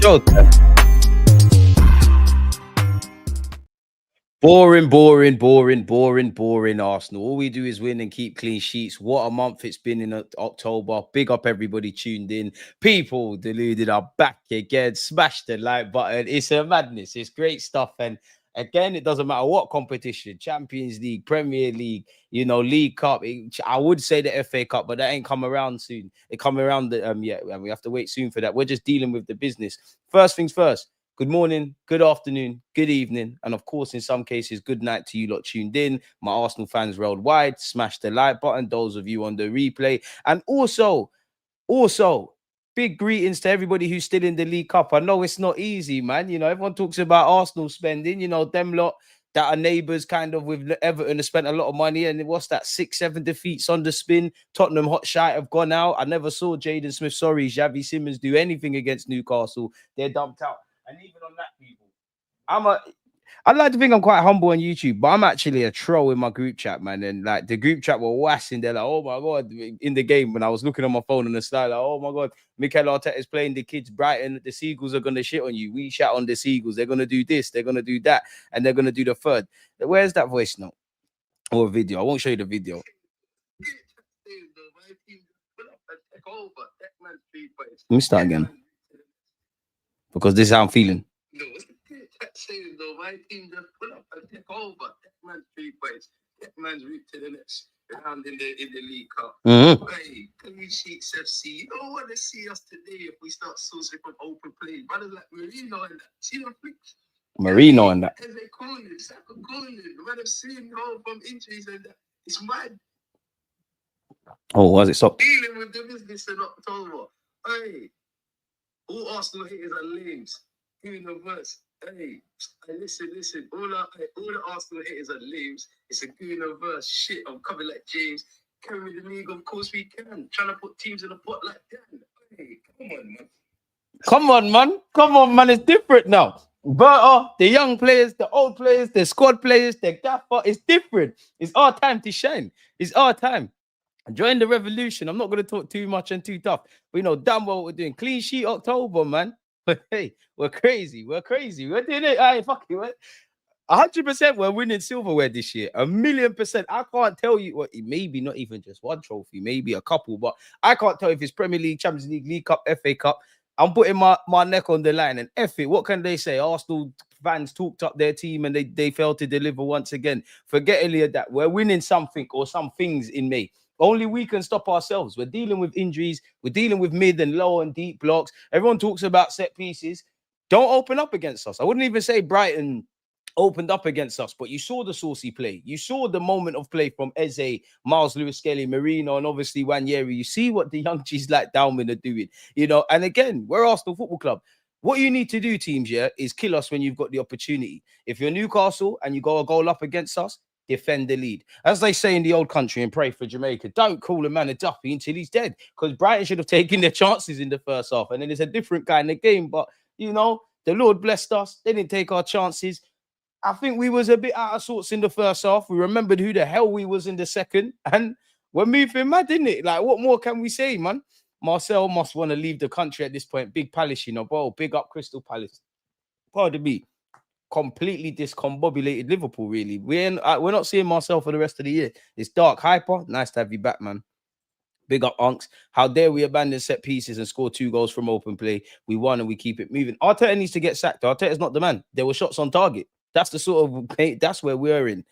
Showtime. Boring Arsenal. All we do is win and keep clean sheets. What a month it's been in October. Big up everybody tuned in. People deluded are back again. Smash the like button. It's a madness. It's great stuff. And again, it doesn't matter what competition, Champions League, Premier League, League Cup. I would say the FA Cup, but that ain't come around soon. It come around yet, and we have to wait soon for that. We're just dealing with the business. First things first. Good morning, good afternoon, good evening, and of course, in some cases, good night to you lot tuned in. My Arsenal fans worldwide, smash the like button. Those of you on the replay, and also, big greetings to everybody who's still in the League Cup. I know it's not easy, man. Everyone talks about Arsenal spending. Them lot that are neighbours kind of with Everton have spent a lot of money, and what's that, 6-7 defeats on the spin. Tottenham hot shite have gone out. I never saw Jaden Smith, Xavi Simons do anything against Newcastle. They're dumped out. And even on that, people, I'd like to think I'm quite humble on YouTube, but I'm actually a troll in my group chat, man. And like the group chat were wassing. They're like, oh my God, in the game when I was looking on my phone on the slide, like, oh my God, Mikel Arteta is playing the kids Brighton. The Seagulls are going to shit on you. We shout on the Seagulls. They're going to do this. They're going to do that. And they're going to do the third. Where's that voice note or video? I won't show you the video. Let me start again. Because this is how I'm feeling. No, what's the chat saying though? My team just pull up and take over. That man's 3 points. That man's route to the next round in the League Cup. Hey, clean sheets FC. You don't want to see us today if we start sourcing from open play. Brothers like Marino and that. See the flicks? Marino and that. As they call it, Saka calling it. Man, I'm seeing home from injuries and that. It's mad. Oh, was it so? Dealing with the business in October. Hey. All Arsenal haters are lames. Universe. Hey, listen. All the Arsenal haters are lames. It's a universe. Shit, I'm coming like James. Carry the league, of course we can. Trying to put teams in the pot like that. Hey, come on, man. It's different now. But the young players, the old players, the squad players, the gaffer, it's different. It's our time to shine. It's our time. Join the revolution. I'm not going to talk too much and too tough. We know damn well what we're doing. Clean sheet October, man. Hey, we're crazy. We're doing it. Hey, fuck it. 100% we're winning silverware this year. 1,000,000%. I can't tell you what. Maybe not even just one trophy, maybe a couple, but I can't tell if it's Premier League, Champions League, League Cup, FA Cup. I'm putting my neck on the line. And F it, what can they say? Arsenal fans talked up their team and they failed to deliver once again. Forget any of that. We're winning something or some things in May. Only we can stop ourselves. We're dealing with injuries. We're dealing with mid and low and deep blocks. Everyone talks about set pieces. Don't open up against us. I wouldn't even say Brighton opened up against us, but you saw the saucy play. You saw the moment of play from Eze, Miles Lewis-Skelly, Marino, and obviously Nwaneri. You see what the young G's like Dowman are doing. And again, we're Arsenal Football Club. What you need to do, teams, is kill us when you've got the opportunity. If you're Newcastle and you go a goal up against us, defend the lead. As they say in the old country and pray for Jamaica, don't call a man a duffy until he's dead, because Brighton should have taken their chances in the first half. And then it's a different kind of game. But, the Lord blessed us. They didn't take our chances. I think we was a bit out of sorts in the first half. We remembered who the hell we was in the second. And we're moving mad, isn't it? Like, what more can we say, man? Marcel must want to leave the country at this point. Big Palace, bro. Big up Crystal Palace. Pardon me. Completely discombobulated Liverpool, really. We're not seeing Marcel for the rest of the year. It's dark. Hyper, nice to have you back, man. Big up, Unks. How dare we abandon set pieces and score 2 goals from open play? We won and we keep it moving. Arteta needs to get sacked. Arteta's not the man. There were shots on target. That's the sort of that's where we're in.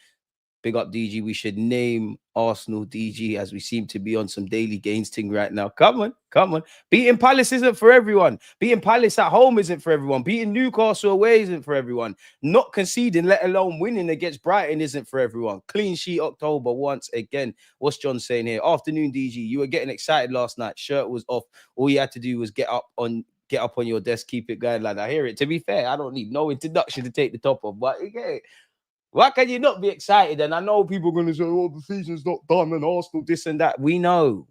Big up DG. We should name Arsenal DG, as we seem to be on some daily gains thing right now. Come on, come on. Beating Palace isn't for everyone. Beating Palace at home isn't for everyone. Beating Newcastle away isn't for everyone. Not conceding, let alone winning against Brighton, isn't for everyone. Clean sheet October once again. What's John saying here? Afternoon, DG. You were getting excited last night. Shirt was off. All you had to do was get up on your desk, keep it going, lad. I hear it. To be fair, I don't need no introduction to take the top off, but yeah. Why can you not be excited? And I know people are going to say, oh, the season's not done and Arsenal this and that. We know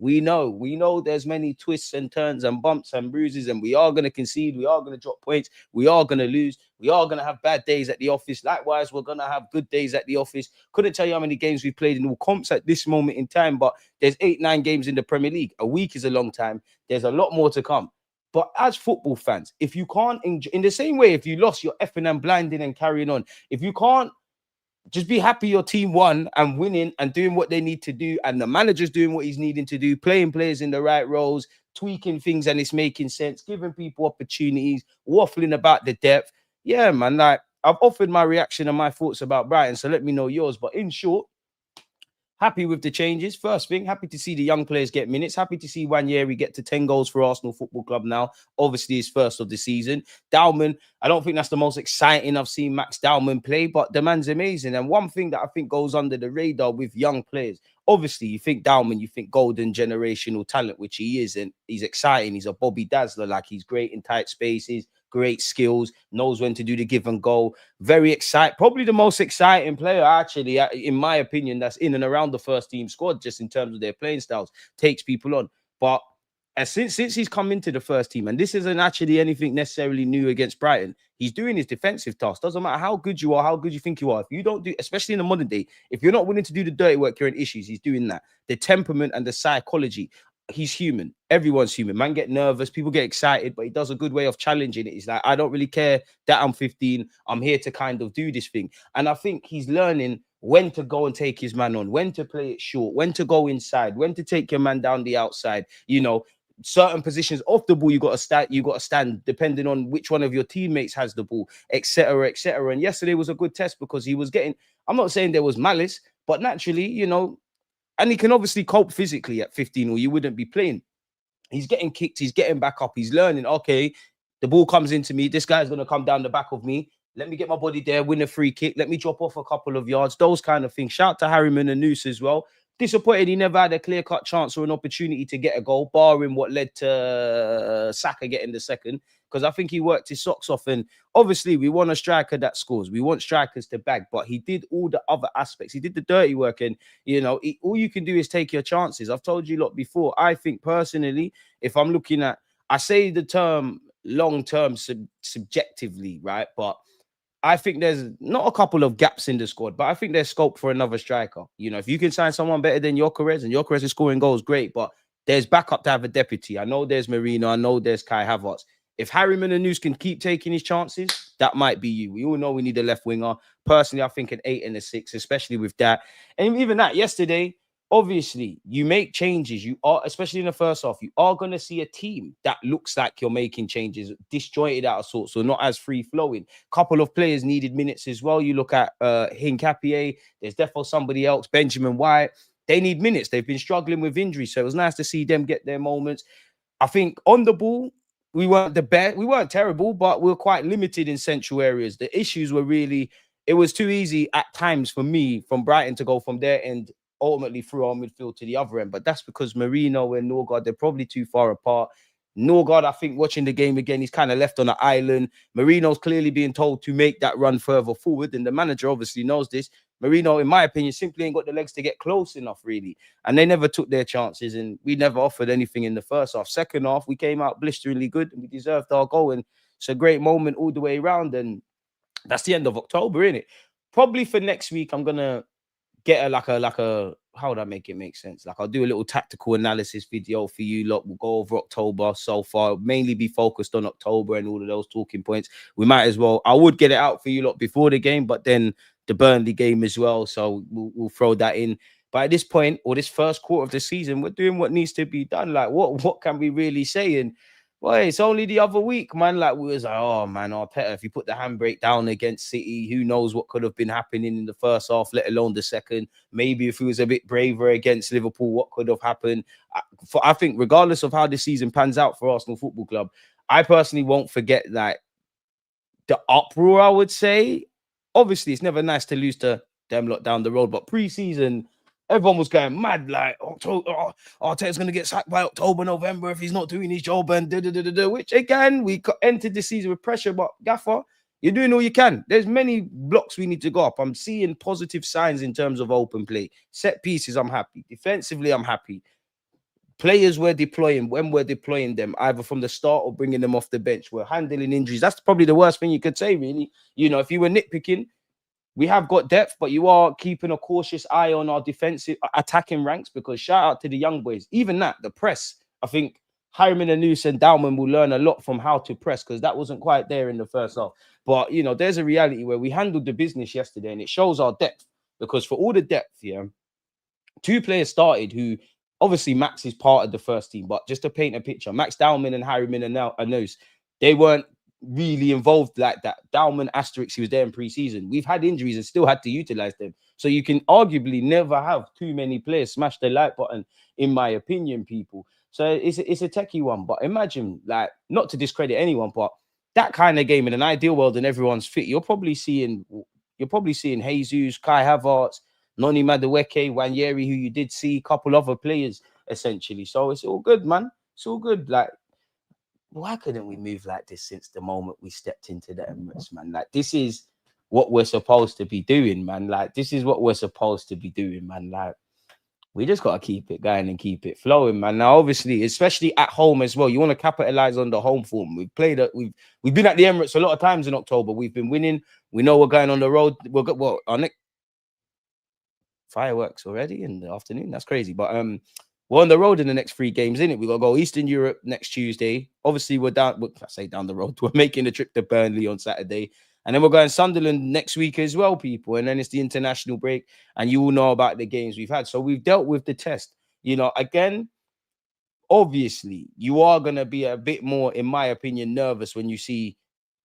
there's many twists and turns and bumps and bruises, and we are going to concede. We are going to drop points. We are going to lose. We are going to have bad days at the office. Likewise, we're going to have good days at the office. Couldn't tell you how many games we've played in all comps at this moment in time, but there's 8-9 games in the Premier League. A week is a long time. There's a lot more to come. But as football fans, if you can't enjoy, in the same way, if you lost, you're effing and blinding and carrying on. If you can't, just be happy your team won and winning and doing what they need to do, and the manager's doing what he's needing to do, playing players in the right roles, tweaking things, and it's making sense, giving people opportunities, waffling about the depth. Yeah, man, like I've offered my reaction and my thoughts about Brighton, so let me know yours. But in short, happy with the changes. First thing, happy to see the young players get minutes. Happy to see Nwaneri get to 10 goals for Arsenal Football Club now. Obviously, his first of the season. Dowman, I don't think that's the most exciting I've seen Max Dowman play, but the man's amazing. And one thing that I think goes under the radar with young players, obviously, you think Dowman, you think golden generational talent, which he is, and he's exciting. He's a Bobby Dazzler, like he's great in tight spaces, great skills, knows when to do the give and go. Very exciting, probably the most exciting player, actually, in my opinion, that's in and around the first team squad, just in terms of their playing styles, takes people on. But since he's come into the first team, and this isn't actually anything necessarily new against Brighton, he's doing his defensive task. Doesn't matter how good you are, how good you think you are. If you don't do, especially in the modern day, if you're not willing to do the dirty work, you're in issues. He's doing that. The temperament and the psychology. He's human. Everyone's human. Man get nervous. People get excited, but he does a good way of challenging it. He's like, I don't really care that I'm 15. I'm here to kind of do this thing. And I think he's learning when to go and take his man on, when to play it short, when to go inside, when to take your man down the outside. You know, certain positions off the ball, you got to stand depending on which one of your teammates has the ball, etc., etc. And yesterday was a good test because he was getting, I'm not saying there was malice, but naturally, you know, and he can obviously cope physically at 15, or you wouldn't be playing. He's getting kicked. He's getting back up. He's learning, okay, the ball comes into me. This guy's going to come down the back of me. Let me get my body there, win a free kick. Let me drop off a couple of yards. Those kind of things. Shout to Harriman and Noose as well. Disappointed he never had a clear-cut chance or an opportunity to get a goal, barring what led to Saka getting the second, because I think he worked his socks off. And obviously, we want a striker that scores. We want strikers to bag, but he did all the other aspects. He did the dirty work, and, you know, all you can do is take your chances. I've told you a lot before. I think, personally, if I'm looking at, I say the term long-term subjectively, right? But I think there's not a couple of gaps in the squad, but I think there's scope for another striker. You know, if you can sign someone better than Gyökeres, and Gyökeres is scoring goals, great, but there's backup to have a deputy. I know there's Marino. I know there's Kai Havertz. If Harriman and Noose can keep taking his chances, that might be you. We all know we need a left winger. Personally, I think an 8 and a 6, especially with that. And even that, yesterday, obviously, you make changes. You are, especially in the first half, you are going to see a team that looks like you're making changes, disjointed out of sorts, so not as free-flowing. Couple of players needed minutes as well. You look at Hincapié, there's definitely somebody else, Benjamin White. They need minutes. They've been struggling with injuries, so it was nice to see them get their moments. I think on the ball, we weren't the best. We weren't terrible, but we were quite limited in central areas. The issues were really, it was too easy at times for me from Brighton to go from their end ultimately through our midfield to the other end. But that's because Marino and Norgard, they're probably too far apart. Norgard, I think, watching the game again, he's kind of left on an island. Marino's clearly being told to make that run further forward, and the manager obviously knows this. Marino, in my opinion, simply ain't got the legs to get close enough, really. And they never took their chances, and we never offered anything in the first half. Second half, we came out blisteringly good, and we deserved our goal, and it's a great moment all the way around, and that's the end of October, isn't it? Probably for next week, I'm going to get a how would I make it make sense? Like, I'll do a little tactical analysis video for you lot. We'll go over October so far, mainly be focused on October and all of those talking points. We might as well, I would get it out for you lot before the game, but then the Burnley game as well. So we'll throw that in. But at this point, or this first quarter of the season, we're doing what needs to be done. Like, what can we really say? And boy, it's only the other week, man. Like, we was like, oh man, Arteta, if you put the handbrake down against City, who knows what could have been happening in the first half, let alone the second. Maybe if he was a bit braver against Liverpool, what could have happened? I think, regardless of how the season pans out for Arsenal Football Club, I personally won't forget that the uproar, I would say. Obviously, it's never nice to lose to them lot down the road, but pre-season, everyone was going mad, like, Arteta's going to get sacked by October, November if he's not doing his job, and which, again, we entered the season with pressure, but Gaffer, you're doing all you can. There's many blocks we need to go up. I'm seeing positive signs in terms of open play. Set pieces, I'm happy. Defensively, I'm happy. Players we're deploying, when we're deploying them, either from the start or bringing them off the bench, we're handling injuries. That's probably the worst thing you could say, really. You know, if you were nitpicking, we have got depth, but you are keeping a cautious eye on our defensive attacking ranks, because shout out to the young boys. Even that, the press, I think Hiram and Dowman will learn a lot from how to press, because that wasn't quite there in the first half. But, you know, there's a reality where we handled the business yesterday, and it shows our depth, because for all the depth, yeah, two players started who, obviously Max is part of the first team, but just to paint a picture, Max Dowman and Harry Minanose, they weren't really involved like that. Dowman asterisk, he was there in pre-season. We've had injuries and still had to utilize them. So you can arguably never have too many players smash the like button, in my opinion, people. So it's a techie one. But imagine, like, not to discredit anyone, but that kind of game in an ideal world and everyone's fit, you're probably seeing Jesus, Kai Havertz, Noni Madueke, Nwaneri, who you did see, a couple other players, essentially. So it's all good, man. It's all good. Like, why couldn't we move like this since the moment we stepped into the Emirates, man? Like, this is what we're supposed to be doing, man. Like, this is what we're supposed to be doing, man. Like, we just got to keep it going and keep it flowing, man. Now, obviously, especially at home as well, you want to capitalize on the home form. We've been at the Emirates a lot of times in October. We've been winning. We know we're going on the road. Our next fireworks already in the afternoon. That's crazy. But we're on the road in the next 3 games, innit? We got to go Eastern Europe next Tuesday. Obviously, we're down. I say down the road. We're making a trip to Burnley on Saturday. And then we're going Sunderland next week as well, people. And then it's the international break. And you all know about the games we've had. So we've dealt with the test. You know, again, obviously, you are going to be a bit more, in my opinion, nervous when you see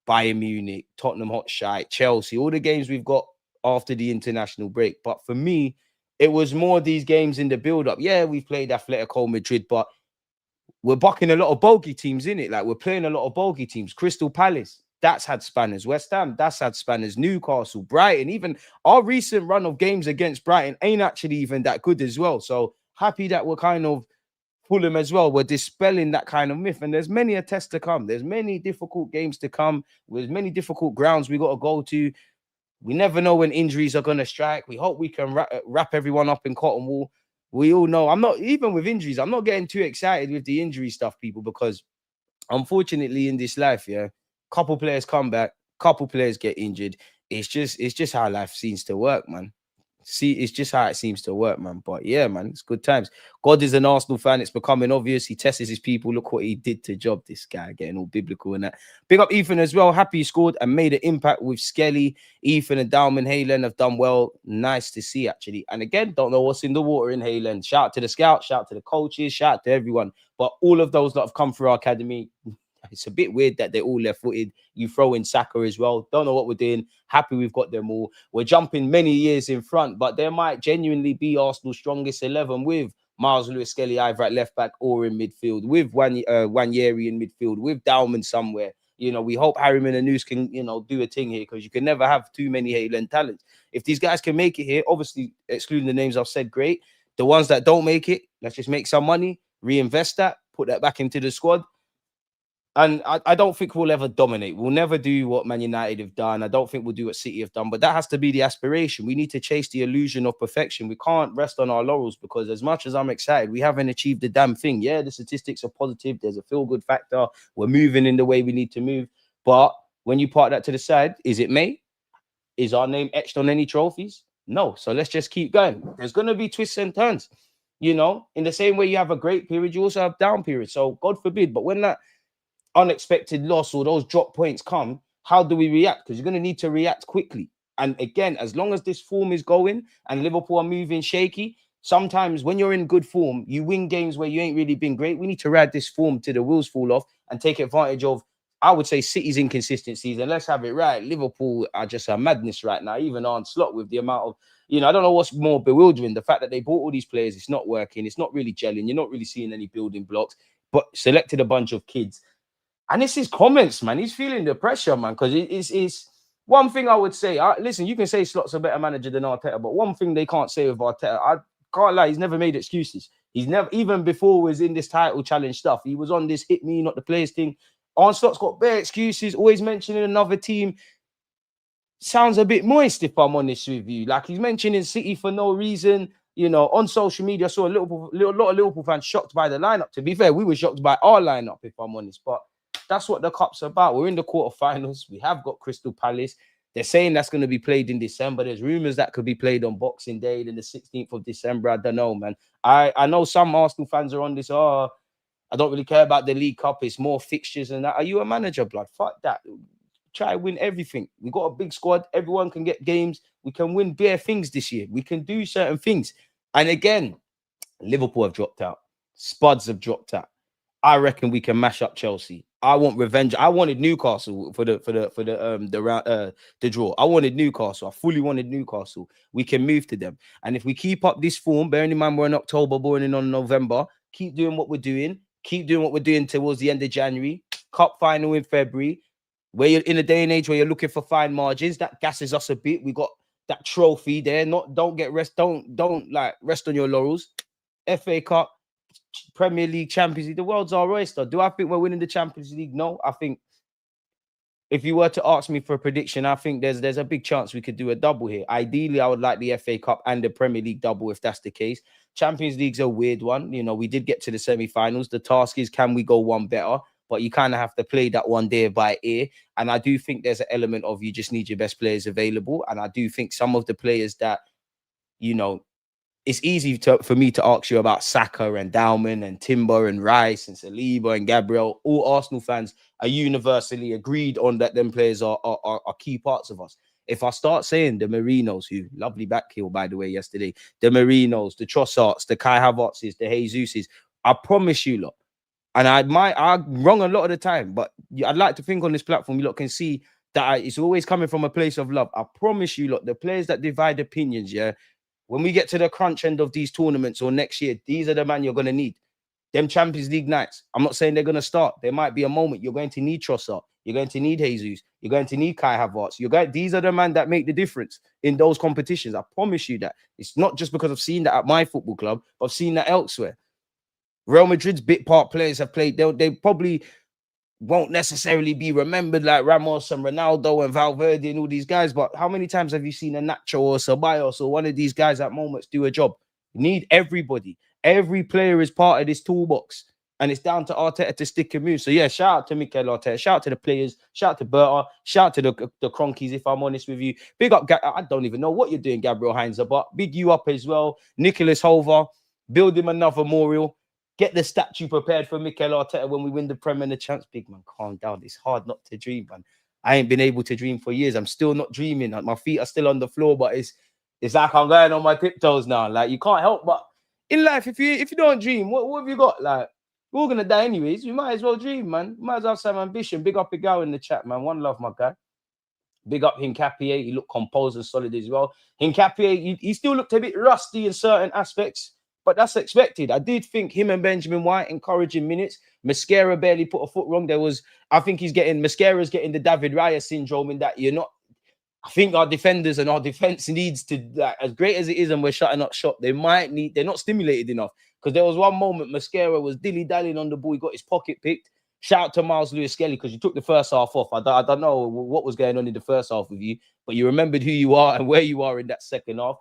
Bayern Munich, Tottenham Hotspur, Chelsea, all the games we've got after the international break. But for me, it was more these games in the build-up. Yeah, we've played Atletico Madrid, but we're bucking a lot of bogey teams, in it. Like, we're playing a lot of bogey teams. Crystal Palace, that's had spanners. West Ham, that's had spanners. Newcastle, Brighton, even our recent run of games against Brighton ain't actually even that good as well. So happy that we're kind of Fulham as well. We're dispelling that kind of myth. And there's many a test to come. There's many difficult games to come. There's many difficult grounds we got to go to. We never know when injuries are going to strike. We hope we can wrap everyone up in cotton wool. We all know, I'm not, even with injuries, I'm not getting too excited with the injury stuff, people, because unfortunately in this life, yeah, couple players come back, couple players get injured. It's just how life seems to work, man. See, it's just how it seems to work, man. But yeah, man, it's good times. God is an Arsenal fan. It's becoming obvious. He tests his people. Look what he did to Job, this guy, getting all biblical and that. Big up Ethan as well. Happy he scored and made an impact with Skelly. Ethan and Dowman, Hale End have done well. Nice to see, actually. And again, don't know what's in the water in Hale End. Shout out to the scouts, shout out to the coaches, shout out to everyone. But all of those that have come through our academy, it's a bit weird that they're all left-footed. You throw in Saka as well. Don't know what we're doing. Happy we've got them all. We're jumping many years in front, but there might genuinely be Arsenal's strongest 11 with Miles Lewis-Skelly either at left-back or in midfield, with Nwaneri in midfield, with Dowman somewhere. You know, we hope Harriman and Noose can, you know, do a thing here, because you can never have too many Hale End talents. If these guys can make it here, obviously, excluding the names I've said, great. The ones that don't make it, let's just make some money, reinvest that, put that back into the squad. And I don't think we'll ever dominate. We'll never do what Man United have done. I don't think we'll do what City have done. But that has to be the aspiration. We need to chase the illusion of perfection. We can't rest on our laurels, because as much as I'm excited, we haven't achieved the damn thing. Yeah, the statistics are positive. There's a feel-good factor. We're moving in the way we need to move. But when you part that to the side, is it May? Is our name etched on any trophies? No. So let's just keep going. There's going to be twists and turns. You know, in the same way you have a great period, you also have down periods. So God forbid. But when that unexpected loss or those drop points come, how do we react? Because you're going to need to react quickly. And again, as long as this form is going and Liverpool are moving shaky, Sometimes when you're in good form, you win games where you ain't really been great. We need to ride this form till the wheels fall off and take advantage of, I would say, City's inconsistencies. And let's have it right. Liverpool are just a madness right now. Even Arne Slot with the amount of, I don't know what's more bewildering. The fact that they bought all these players, it's not working. It's not really gelling. You're not really seeing any building blocks, but selected a bunch of kids. And it's his comments, man. He's feeling the pressure, man, because it's one thing I would say. Listen, you can say Slot's a better manager than Arteta, but one thing they can't say with Arteta, I can't lie, he's never made excuses. He's never, even before he was in this title challenge stuff, he was on this hit me, not the players thing. Arne Slot's got bare excuses, always mentioning another team. Sounds a bit moist, if I'm honest with you. Like, he's mentioning City for no reason. On social media, I saw a lot of Liverpool fans shocked by the lineup. To be fair, we were shocked by our lineup, if I'm honest. But that's what the cup's about. We're in the quarterfinals. We have got Crystal Palace. They're saying that's going to be played in December. There's rumors that could be played on Boxing Day, then the 16th of December. I don't know, man. I know some Arsenal fans are on this. Oh, I don't really care about the League Cup. It's more fixtures and that. Are you a manager, blood? Fuck that. Try to win everything. We got a big squad. Everyone can get games. We can win bare things this year. We can do certain things. And again, Liverpool have dropped out. Spuds have dropped out. I reckon we can mash up Chelsea. I want revenge. I wanted Newcastle for the draw. I wanted Newcastle. I fully wanted Newcastle. We can move to them. And if we keep up this form, bearing in mind we're in October, born in on November, keep doing what we're doing. Keep doing what we're doing towards the end of January. Cup final in February. Where you're in a day and age where you're looking for fine margins, that gasses us a bit. We got that trophy there. Don't get rest. Don't like rest on your laurels. FA Cup, Premier League, Champions League. The world's our oyster. Do I think we're winning the Champions League? No. I think if you were to ask me for a prediction, I think there's a big chance we could do a double here. Ideally, I would like the FA Cup and the Premier League double if that's the case. Champions League's a weird one. We did get to the semi-finals. The task is, can we go one better? But you kind of have to play that one day by ear. And I do think there's an element of you just need your best players available. And I do think some of the players that, it's easy for me to ask you about Saka and Dowman and Timber and Rice and Saliba and Gabriel. All Arsenal fans are universally agreed on that them players are key parts of us. If I start saying the Marinos, who lovely back heel, by the way, yesterday, the Marinos, the Trossards, the Kai Havertzes, the Jesuses, I promise you, lot, and I'm wrong a lot of the time, but I'd like to think on this platform, you lot can see that it's always coming from a place of love. I promise you, lot, the players that divide opinions, yeah, when we get to the crunch end of these tournaments or next year, these are the man you're going to need. Them Champions League nights. I'm not saying they're going to start. There might be a moment you're going to need Trossard. You're going to need Jesus. You're going to need Kai Havertz. These are the men that make the difference in those competitions. I promise you that. It's not just because I've seen that at my football club, I've seen that elsewhere. Real Madrid's bit part players have played. They probably won't necessarily be remembered like Ramos and Ronaldo and Valverde and all these guys. But how many times have you seen a Nacho or Ceballos or one of these guys at moments do a job? You need everybody. Every player is part of this toolbox. And it's down to Arteta to stick and move. So, yeah, shout out to Mikel Arteta. Shout out to the players. Shout out to Berta. Shout out to the Cronkies, if I'm honest with you. Big up. I don't even know what you're doing, Gabriel Heinze, but big you up as well. Nicholas Hover. Build him another memorial. Get the statue prepared for Mikel Arteta when we win the Premier and the Champions. Big man, calm down. It's hard not to dream, man. I ain't been able to dream for years. I'm still not dreaming. My feet are still on the floor, but it's like I'm going on my tiptoes now. Like, you can't help but in life, if you don't dream, what have you got? Like, we're all gonna die anyways. You might as well dream, man. You might as well have some ambition. Big up Igao in the chat, man. One love, my guy. Big up Hincapié. He looked composed and solid as well. Hincapié, he still looked a bit rusty in certain aspects, but that's expected. I did think him and Benjamin White encouraging minutes. Mascara barely put a foot wrong. I think Mascara's getting the David Raya syndrome in that I think our defenders and our defense needs to, like, as great as it is and we're shutting up shop, they're not stimulated enough. Because there was one moment Mascara was dilly-dallying on the ball. He got his pocket picked. Shout out to Miles Lewis-Skelly because you took the first half off. I don't know what was going on in the first half with you, but you remembered who you are and where you are in that second half.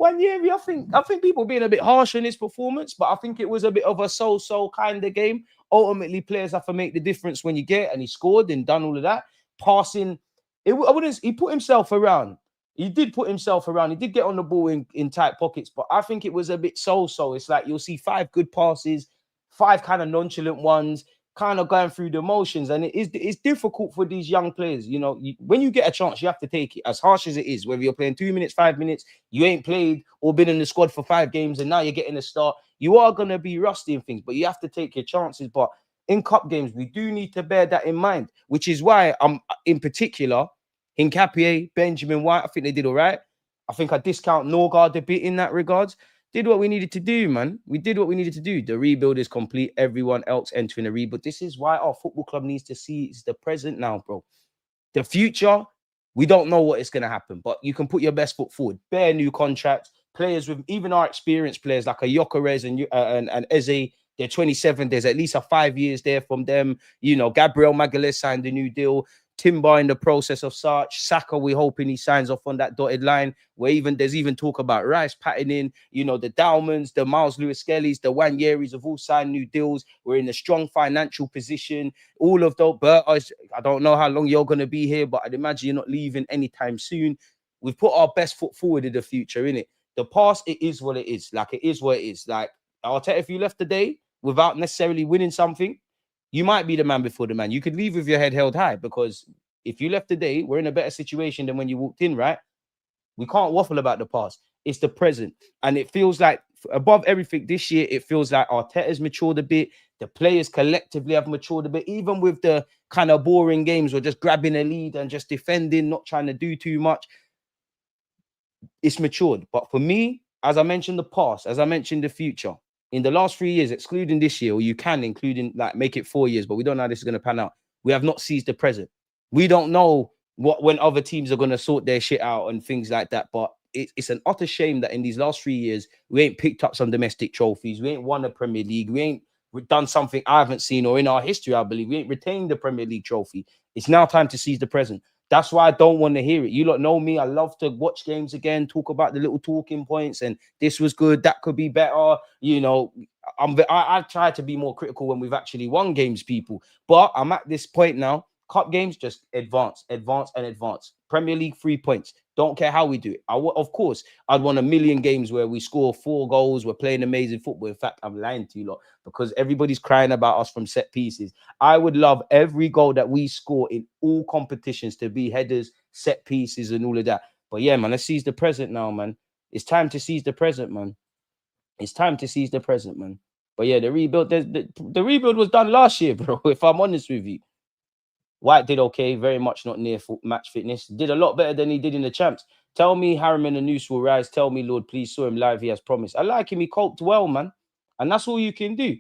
I think people being a bit harsh on his performance, but I think it was a bit of a so-so kind of game. Ultimately, players have to make the difference when you get, and he scored and done all of that. Passing, he put himself around. He did put himself around. He did get on the ball in tight pockets, but I think it was a bit so-so. It's like you'll see 5 good passes, 5 kind of nonchalant ones. kind of going through the motions, and it's difficult for these young players. You know, when you get a chance, you have to take it, as harsh as it is. Whether you're playing 2 minutes, 5 minutes, you ain't played or been in the squad for 5 games, and now you're getting a start. You are gonna be rusty and things, but you have to take your chances. But in cup games, we do need to bear that in mind, which is why I'm in particular Hincapié, Benjamin White. I think they did all right. I think I discount Norgard a bit in that regards. Did what we needed to do, man. We did what we needed to do. The rebuild is complete. Everyone else entering the rebuild. This is why our football club needs to see it's the present now, bro. The future, we don't know what is going to happen, but you can put your best foot forward. Bare new contracts, players with even our experienced players like a Gyökeres and Eze. They're 27. There's at least a 5 years there from them. You know, Gabriel Magalhaes signed a new deal. Timber in the process of such. Saka, we're hoping he signs off on that dotted line. There's even talk about Rice patterning. You know, the Dowmans, the Miles Lewis Kellys, the Nwaneris have all signed new deals. We're in a strong financial position. All of those, but I don't know how long you're going to be here, but I'd imagine you're not leaving anytime soon. We've put our best foot forward in the future, innit? The past, it is what it is. Like, it is what it is. Like, Arteta, if you left today without necessarily winning something, you might be the man before the man. You could leave with your head held high, because if you left today, we're in a better situation than when you walked in, right? We can't waffle about the past. It's the present. And it feels like, above everything this year, it feels like Arteta's matured a bit. The players collectively have matured a bit. Even with the kind of boring games, we're just grabbing a lead and just defending, not trying to do too much. It's matured. But for me, as I mentioned the past, as I mentioned the future, in the last 3 years, excluding this year, or you can including, like, make it 4 years, but we don't know how this is going to pan out. We have not seized the present. We don't know when other teams are going to sort their shit out and things like that. But it's an utter shame that in these last 3 years, we ain't picked up some domestic trophies. We ain't won a Premier League. We ain't done something I haven't seen, or in our history, I believe, we ain't retained the Premier League trophy. It's now time to seize the present. That's why I don't want to hear it. You lot know me. I love to watch games again, talk about the little talking points, and this was good, that could be better. You know, I try to be more critical when we've actually won games, people. But I'm at this point now. Cup games, just advance, advance, and advance. Premier League, 3 points. Don't care how we do it. Of course, I'd want a million games where we score 4 goals. We're playing amazing football. In fact, I'm lying to you lot, because everybody's crying about us from set pieces. I would love every goal that we score in all competitions to be headers, set pieces, and all of that. But yeah, man, let's seize the present now, man. It's time to seize the present, man. It's time to seize the present, man. But yeah, the rebuild was done last year, bro, if I'm honest with you. White did okay, very much not near match fitness. Did a lot better than he did in the champs. Tell me Harriman and Noose will rise. Tell me, Lord, please, saw him live. He has promised. I like him. He coped well, man. And that's all you can do.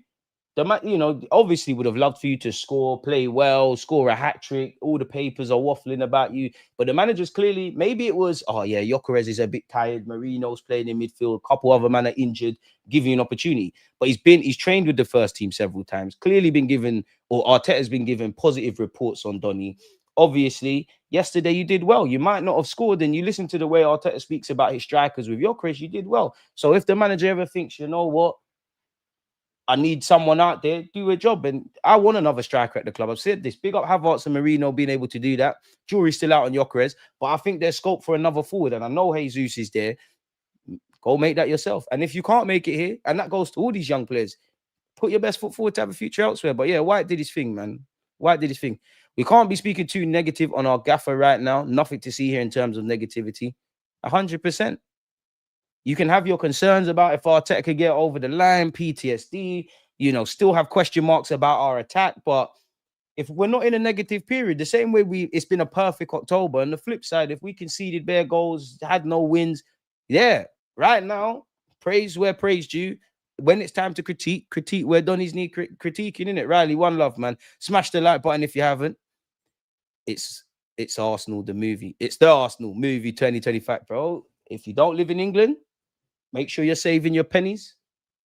The man, you know, obviously would have loved for you to score, play well, score a hat trick. All the papers are waffling about you. But the manager's clearly, maybe it was, oh yeah, Gyökeres is a bit tired. Marino's playing in midfield. A couple other men are injured, giving you an opportunity. But he's trained with the first team several times. Clearly been given, or Arteta's been given positive reports on Donny. Obviously, yesterday you did well. You might not have scored, and you listen to the way Arteta speaks about his strikers with Gyökeres, you did well. So if the manager ever thinks, you know what, I need someone out there, do a job. And I want another striker at the club. I've said this. Big up Havertz and Marino being able to do that. Jury's still out on Gyökeres, but I think there's scope for another forward. And I know Jesus is there. Go make that yourself. And if you can't make it here, and that goes to all these young players, put your best foot forward to have a future elsewhere. But yeah, White did his thing, man. White did his thing. We can't be speaking too negative on our gaffer right now. Nothing to see here in terms of negativity. 100%. You can have your concerns about if Arteta could get over the line, PTSD, you know, still have question marks about our attack. But if we're not in a negative period, the same way it's been a perfect October. On the flip side, if we conceded bare goals, had no wins, yeah, right now, praise where praise due. When it's time to critique where Donny's need critiquing, innit? Riley, one love, man. Smash the like button if you haven't. It's Arsenal, the movie. It's the Arsenal movie 2025, bro. If you don't live in England, make sure you're saving your pennies.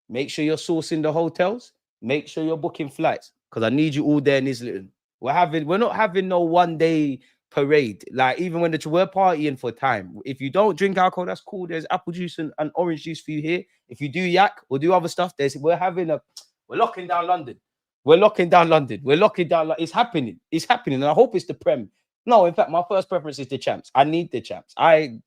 Make sure you're sourcing the hotels. Make sure you're booking flights, because I need you all there in Islington. We're not having no 1 day parade. Like, even when we're partying for time. If you don't drink alcohol, that's cool. There's apple juice and orange juice for you here. If you do yak or do other stuff, we're locking down London. We're locking down London. It's happening. It's happening. And I hope it's the Prem. No, in fact, my first preference is the champs. I need the champs. I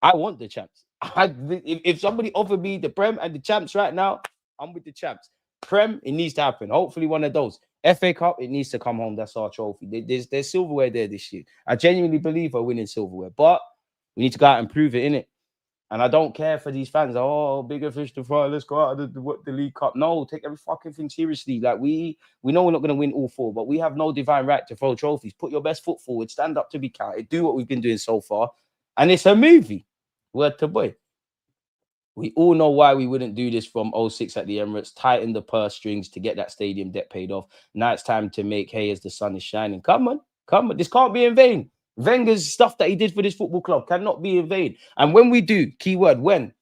want the champs. If somebody offered me the Prem and the champs right now, I'm with the champs. Prem, it needs to happen. Hopefully one of those. FA Cup, it needs to come home. That's our trophy. There's silverware there this year. I genuinely believe we're winning silverware, but we need to go out and prove it, innit? And I don't care for these fans. Oh, bigger fish to fry. Let's go out of the League Cup. No, take every fucking thing seriously. Like we know we're not going to win all 4, but we have no divine right to throw trophies. Put your best foot forward. Stand up to be counted. Do what we've been doing so far. And it's a movie. Word to boy. We all know why we wouldn't do this from 06 at the Emirates. Tighten the purse strings to get that stadium debt paid off. Now it's time to make hay as the sun is shining. Come on. This can't be in vain. Wenger's stuff that he did for this football club cannot be in vain. And when we do, keyword when,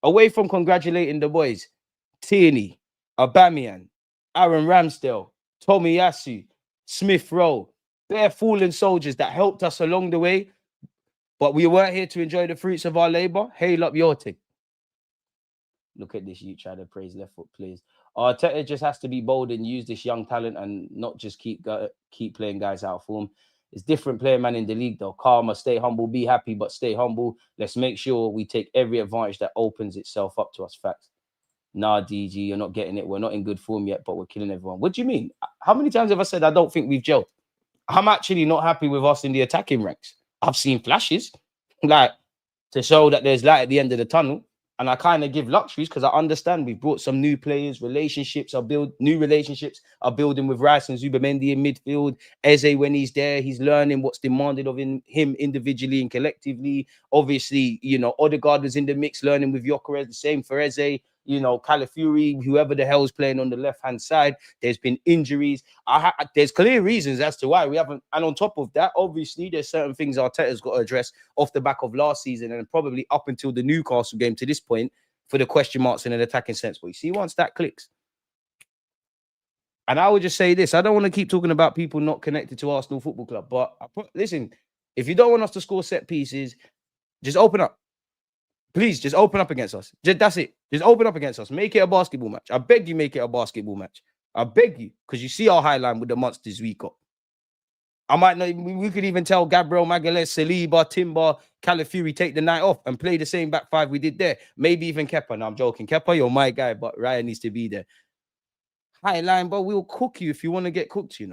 away from congratulating the boys, Tierney, Aubameyang, Aaron Ramsdale, Tomiyasu, Smith Rowe, they're fallen soldiers that helped us along the way, but we weren't here to enjoy the fruits of our labor. Hail up your thing. Look at this, you try to praise left foot players. Arteta just has to be bold and use this young talent and not just keep playing guys out of form. It's different player, man, in the league, though. Calmer, stay humble, be happy, but stay humble. Let's make sure we take every advantage that opens itself up to us. Facts. Nah, DG, you're not getting it. We're not in good form yet, but we're killing everyone. What do you mean? How many times have I said I don't think we've gelled? I'm actually not happy with us in the attacking ranks. I've seen flashes, like, to show that there's light at the end of the tunnel. And I kind of give luxuries because I understand we've brought some new players, new relationships are building with Rice and Zubamendi in midfield. Eze, when he's there, he's learning what's demanded of him individually and collectively. Obviously, Odegaard was in the mix, learning with Gyökeres, the same for Eze. Calafiori, whoever the hell is playing on the left-hand side. There's been injuries. There's clear reasons as to why we haven't. And on top of that, obviously, there's certain things Arteta's got to address off the back of last season and probably up until the Newcastle game to this point for the question marks in an attacking sense. But you see, once that clicks. And I would just say this. I don't want to keep talking about people not connected to Arsenal Football Club. But listen, if you don't want us to score set pieces, just open up. Please, just open up against us. That's it. Just open up against us. Make it a basketball match. I beg you, make it a basketball match. I beg you. Because you see our high line with the monsters we got. I might know, we could even tell Gabriel Magalhaes, Saliba, Timber, Calafiori take the night off and play the same back 5 we did there. Maybe even Kepa. No, I'm joking. Kepa, you're my guy, but Ryan needs to be there. High line, but we'll cook you if you want to get cooked, It's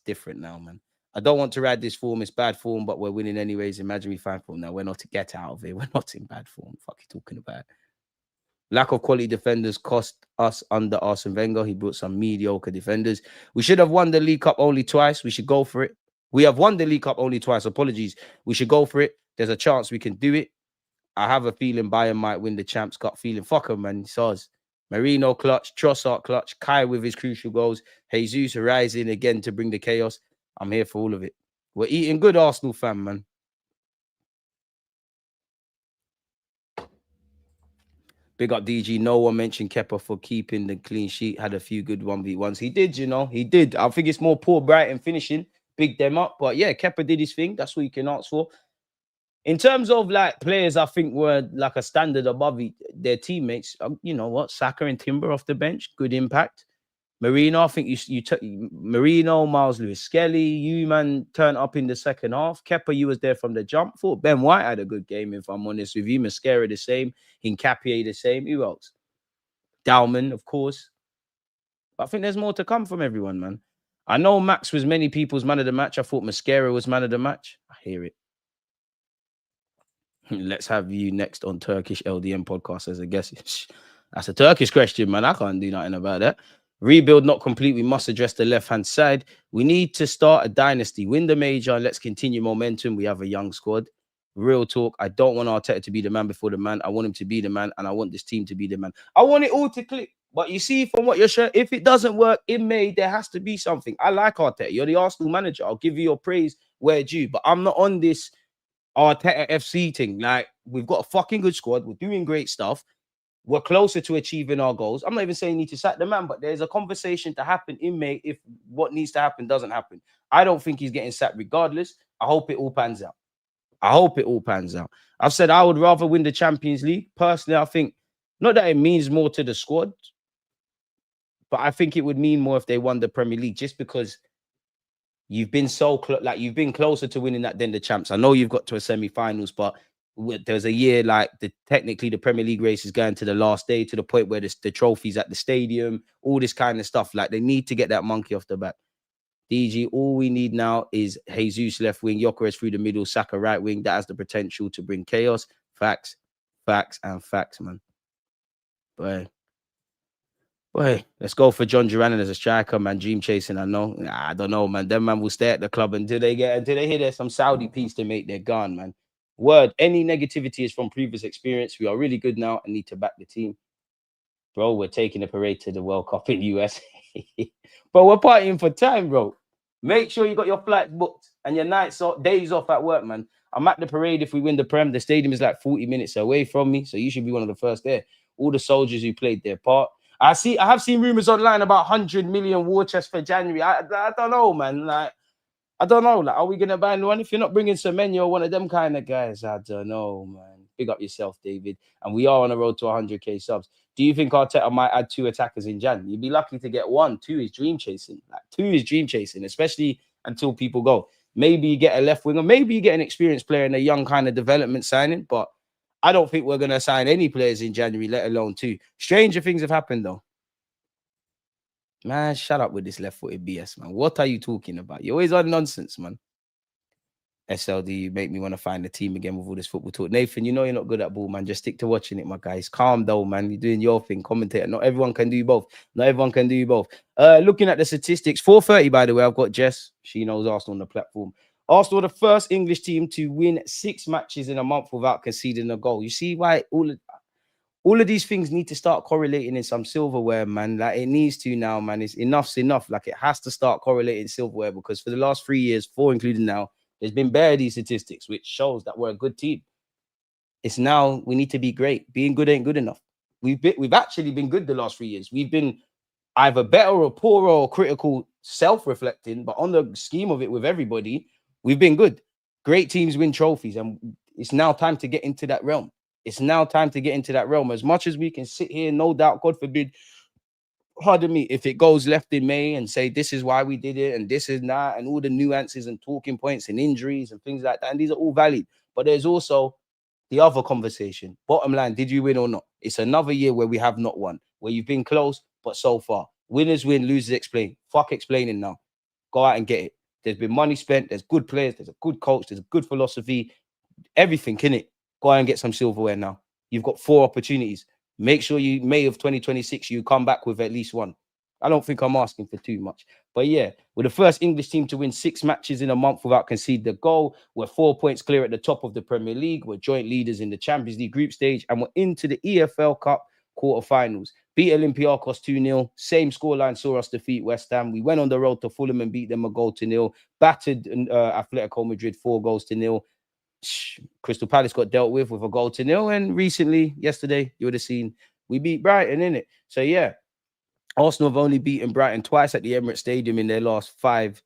different now, man. I don't want to ride this form. It's bad form, but we're winning anyways. Imagine we find form now. We're not to get out of it. We're not in bad form. Fuck you talking about. Lack of quality defenders cost us under Arsene Wenger. He brought some mediocre defenders. We should have won the League Cup only twice. We should go for it. We have won the League Cup only twice. Apologies. We should go for it. There's a chance we can do it. I have a feeling Bayern might win the Champs Cup. Feeling fuck him, man. Soz. Marino clutch. Trossard clutch. Kai with his crucial goals. Jesus rising again to bring the chaos. I'm here for all of it. We're eating good, Arsenal fan, man. Big up DG. No one mentioned Kepa for keeping the clean sheet. Had a few good 1v1s. He did, He did. I think it's more poor Brighton finishing. Big them up. But yeah, Kepa did his thing. That's what you can ask for. In terms of like players, I think were like a standard above their teammates. You know what? Saka and Timber off the bench. Good impact. Marino, I think you took Marino, Miles Lewis-Skelly, you man turned up in the second half. Kepa, you was there from the jump. Thought Ben White had a good game, if I'm honest with you. Mascara the same, Hincapié the same. Who else? Dowman, of course. But I think there's more to come from everyone, man. I know Max was many people's man of the match. I thought Mascara was man of the match. I hear it. Let's have you next on Turkish LDM podcast as a guest. That's a Turkish question, man. I can't do nothing about that. Rebuild not complete. We must address the left-hand side. We need to start a dynasty. Win the major and let's continue momentum. We have a young squad. Real talk. I don't want Arteta to be the man before the man. I want him to be the man and I want this team to be the man. I want it all to click. But you see from what you're showing, if it doesn't work in May, there has to be something. I like Arteta. You're the Arsenal manager. I'll give you your praise where due. But I'm not on this Arteta FC thing. Like, we've got a fucking good squad. We're doing great stuff. We're closer to achieving our goals. I'm not even saying you need to sack the man, but there's a conversation to happen in May if what needs to happen doesn't happen. I don't think he's getting sacked regardless. I hope it all pans out. I've said I would rather win the Champions League. Personally, I think, not that it means more to the squad, but I think it would mean more if they won the Premier League, just because you've been so you've been closer to winning that than the champs. I know you've got to a semi-finals, but There's a year like technically the Premier League race is going to the last day, to the point where the trophy's at the stadium, all this kind of stuff. Like, they need to get that monkey off the back. DG, all we need now is Jesus left wing, Gyökeres through the middle, Saka right wing. That has the potential to bring chaos. Facts, facts, and facts, man. Boy, let's go for John Duran as a striker, man. Dream chasing, I know. Nah, I don't know, man. Them man will stay at the club until they hear there's some Saudi piece to make their gun, man. Word, any negativity is from previous experience. We are really good now and need to back the team. Bro, we're taking the parade to the World Cup in US. But we're partying for time, bro. Make sure you got your flights booked and your days off at work, man. I'm at the parade if we win the Prem. The stadium is like 40 minutes away from me, so you should be one of the first there. All the soldiers who played their part. I have seen rumors online about 100 million war chest for January. I don't know, man. Like, I don't know. Like, are we gonna ban one if you're not bringing Semenyo or one of them kind of guys? I don't know, man. Big up yourself, David. And we are on the road to 100k subs. Do you think Arteta might add 2 attackers in Jan? You'd be lucky to get 1. 2 is dream chasing. Like, 2 is dream chasing, especially until people go. Maybe you get a left winger. Maybe you get an experienced player and a young kind of development signing. But I don't think we're gonna sign any players in January, let alone 2. Stranger things have happened though. Man, shut up with this left-footed BS, man. What are you talking about? You're always on nonsense, man. SLD, you make me want to find the team again with all this football talk. Nathan, you know you're not good at ball, man. Just stick to watching it, my guys. Calm down, man. You're doing your thing, commentator. Not everyone can do both. Not everyone can do both. Looking at the statistics, 4:30, by the way, I've got Jess. She knows Arsenal on the platform. Arsenal, the first English team to win 6 matches in a month without conceding a goal. You see why all of these things need to start correlating in some silverware, man. Like, it needs to now, man. Enough's enough. Like, it has to start correlating silverware, because for the last 3 years, 4 including now, there's been bare these statistics, which shows that we're a good team. It's now we need to be great. Being good ain't good enough. We've actually been good the last 3 years. We've been either better or poorer or critical, self-reflecting, but on the scheme of it with everybody, we've been good. Great teams win trophies, and it's now time to get into that realm. It's now time to get into that realm. As much as we can sit here, no doubt, God forbid, pardon me, if it goes left in May and say this is why we did it and this is not, and all the nuances and talking points and injuries and things like that, and these are all valid. But there's also the other conversation. Bottom line, did you win or not? It's another year where we have not won, where you've been close, but so far. Winners win, losers explain. Fuck explaining now. Go out and get it. There's been money spent. There's good players. There's a good coach. There's a good philosophy. Everything, can it? Go out and get some silverware now. You've got 4 opportunities. Make sure you, May of 2026, you come back with at least 1. I don't think I'm asking for too much. But yeah, we're the first English team to win 6 matches in a month without conceding a goal. We're 4 points clear at the top of the Premier League. We're joint leaders in the Champions League group stage. And we're into the EFL Cup quarterfinals. Beat Olympiacos 2-0. Same scoreline saw us defeat West Ham. We went on the road to Fulham and beat them a goal to 0. Battered Atletico Madrid 4 goals to 0. Crystal Palace got dealt with a goal to 0. And recently, yesterday, you would have seen we beat Brighton, innit? So yeah, Arsenal have only beaten Brighton twice at the Emirates Stadium in their last 5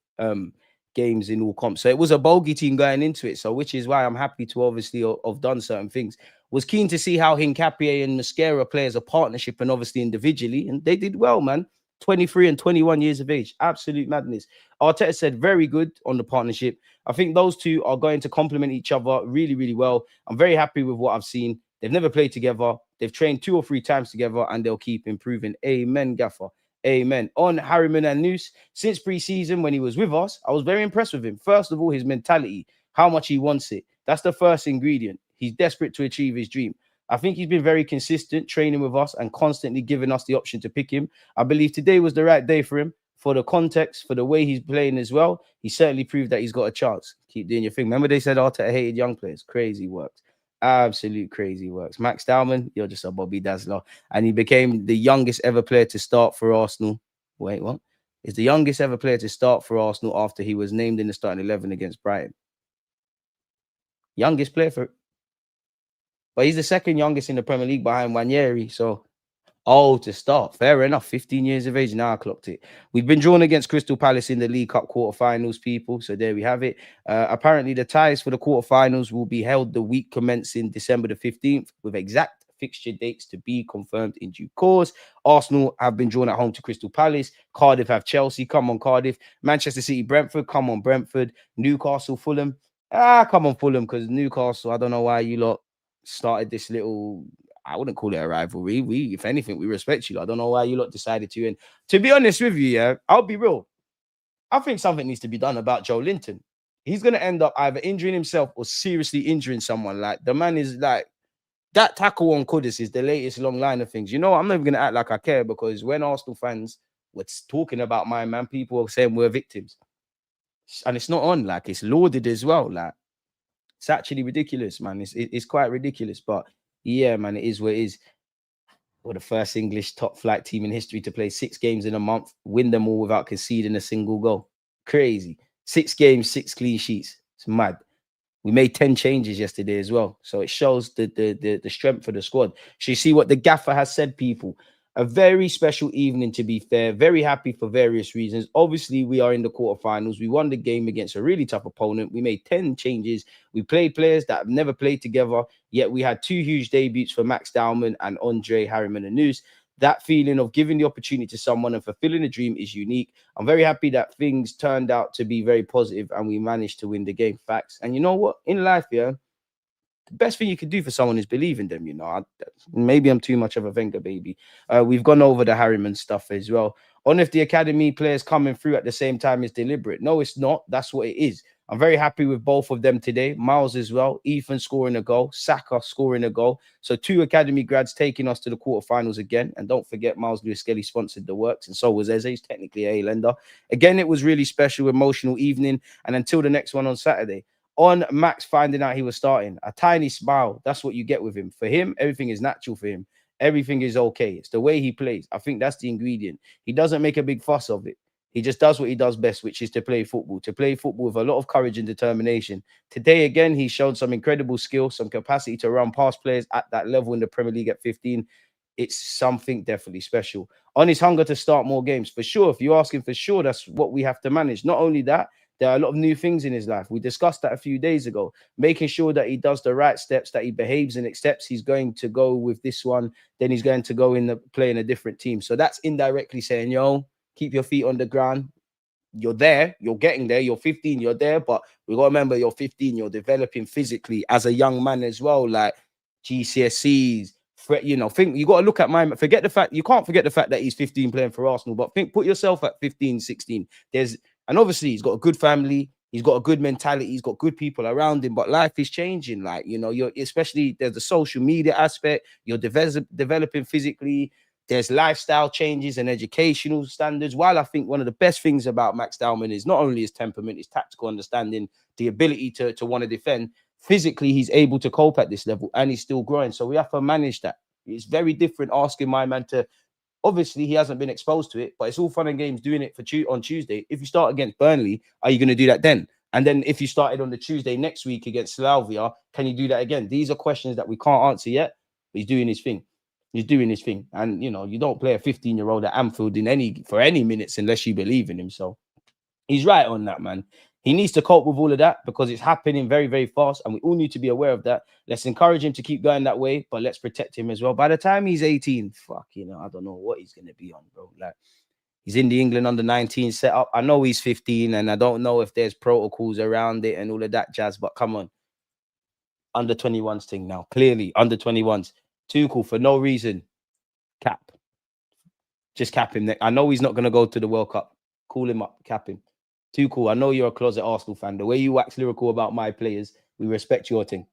games in all comps. So it was a bogey team going into it. So which is why I'm happy to obviously have done certain things. Was keen to see how Hincapié and Mosquera play as a partnership and obviously individually. And they did well, man. 23 and 21 years of age. Absolute madness. Arteta said very good on the partnership. I think those two are going to complement each other really, really well. I'm very happy with what I've seen. They've never played together. They've trained 2 or 3 times together, and they'll keep improving. Amen, Gaffer. Amen. On Harriman and Noose, since pre-season when he was with us, I was very impressed with him. First of all, his mentality, how much he wants it. That's the first ingredient. He's desperate to achieve his dream. I think he's been very consistent training with us and constantly giving us the option to pick him. I believe today was the right day for him. For the context, for the way he's playing as well, he certainly proved that he's got a chance. Keep doing your thing. Remember they said Arteta hated young players. Crazy works. Absolute crazy works. Max Dowman, you're just a Bobby Dazzler. And he became the youngest ever player to start for Arsenal. Wait, what? Is the youngest ever player to start for Arsenal after he was named in the starting 11 against Brighton. Youngest player for... But he's the second youngest in the Premier League behind Nwaneri. So, to start. Fair enough. 15 years of age. Now I clocked it. We've been drawn against Crystal Palace in the League Cup quarterfinals, people. So there we have it. Apparently, the ties for the quarterfinals will be held the week commencing December the 15th with exact fixture dates to be confirmed in due course. Arsenal have been drawn at home to Crystal Palace. Cardiff have Chelsea. Come on, Cardiff. Manchester City, Brentford. Come on, Brentford. Newcastle, Fulham. Come on, Fulham, because Newcastle, I don't know why you lot started this little, I wouldn't call it a rivalry. If anything, we respect you. I don't know why you lot decided to. And to be honest with you, yeah, I'll be real. I think something needs to be done about Joe Linton. He's going to end up either injuring himself or seriously injuring someone. Like, the man is like, that tackle on Kudus is the latest long line of things. You know, I'm not even going to act like I care, because when Arsenal fans were talking about my man, people were saying we're victims. And it's not on, like, it's lauded as well. Like, it's actually ridiculous, man. It's quite ridiculous. But yeah, man, it is what it is. We're the first English top flight team in history to play 6 games in a month, win them all without conceding a single goal. Crazy. 6 games, 6 clean sheets. It's mad. We made 10 changes yesterday as well. So it shows the strength of the squad. So you see what the gaffer has said, people. A very special evening, to be fair. Very happy for various reasons. Obviously, we are in the quarterfinals. We won the game against a really tough opponent. We made 10 changes. We played players that have never played together. Yet we had 2 huge debuts for Max Dowman and Andre Harriman and News. That feeling of giving the opportunity to someone and fulfilling a dream is unique. I'm very happy that things turned out to be very positive and we managed to win the game. Facts. And you know what? In life, yeah, the best thing you can do for someone is believe in them. You know, maybe I'm too much of a Wenger baby. We've gone over the Harriman stuff as well. On if the academy players coming through at the same time is deliberate. No, it's not. That's what it is. I'm very happy with both of them today. Miles as well. Ethan scoring a goal. Saka scoring a goal. So 2 academy grads taking us to the quarterfinals again. And don't forget, Miles Lewis Skelly sponsored the works. And so was Eze. He's technically a Hale Ender. Again, it was really special, emotional evening. And until the next one on Saturday. On Max finding out he was starting, a tiny smile. That's what you get with him. For him, everything is natural for him. Everything is okay. It's the way he plays. I think that's the ingredient. He doesn't make a big fuss of it. He just does what he does best, which is to play football with a lot of courage and determination. Today, again, he showed some incredible skill, some capacity to run past players at that level in the Premier League at 15. It's something definitely special. On his hunger to start more games, for sure. If you ask him, for sure, that's what we have to manage. Not only that, there are a lot of new things in his life. We discussed that a few days ago, making sure that he does the right steps, that he behaves and accepts he's going to go with this one, then he's going to go in the play in a different team. So that's indirectly saying, yo, keep your feet on the ground. You're there, you're getting there, you're 15, you're there, but we got to remember you're 15, you're developing physically as a young man as well, like GCSEs, you know, think you got to look at forget the fact, you can't forget the fact that he's 15 playing for Arsenal, but put yourself at 15, 16. And obviously he's got a good family, he's got a good mentality, he's got good people around him, but life is changing. Like, you know, especially there's the social media aspect, you're developing physically, there's lifestyle changes and educational standards. While I think one of the best things about Max Dowman is not only his temperament, his tactical understanding, the ability to want to defend, physically he's able to cope at this level and he's still growing. So we have to manage that. It's very different asking my man to, obviously he hasn't been exposed to it, but it's all fun and games doing it on Tuesday. If you start against Burnley, are you going to do that then? And then if you started on the Tuesday next week against Slavia, can you do that again? These are questions that we can't answer yet, but he's doing his thing. He's doing his thing. And, you know, you don't play a 15-year-old at Anfield for any minutes unless you believe in him. So he's right on that, man. He needs to cope with all of that because it's happening very, very fast. And we all need to be aware of that. Let's encourage him to keep going that way, but let's protect him as well. By the time he's 18, I don't know what he's going to be on, bro. Like, he's in the England under 19 setup. I know he's 15 and I don't know if there's protocols around it and all of that jazz, but come on. Under 21s thing now. Clearly, under 21s. Tuchel, for no reason. Cap. Just cap him. I know he's not going to go to the World Cup. Call him up. Cap him. Tuchel, I know you're a closet Arsenal fan. The way you wax lyrical about my players, we respect your thing.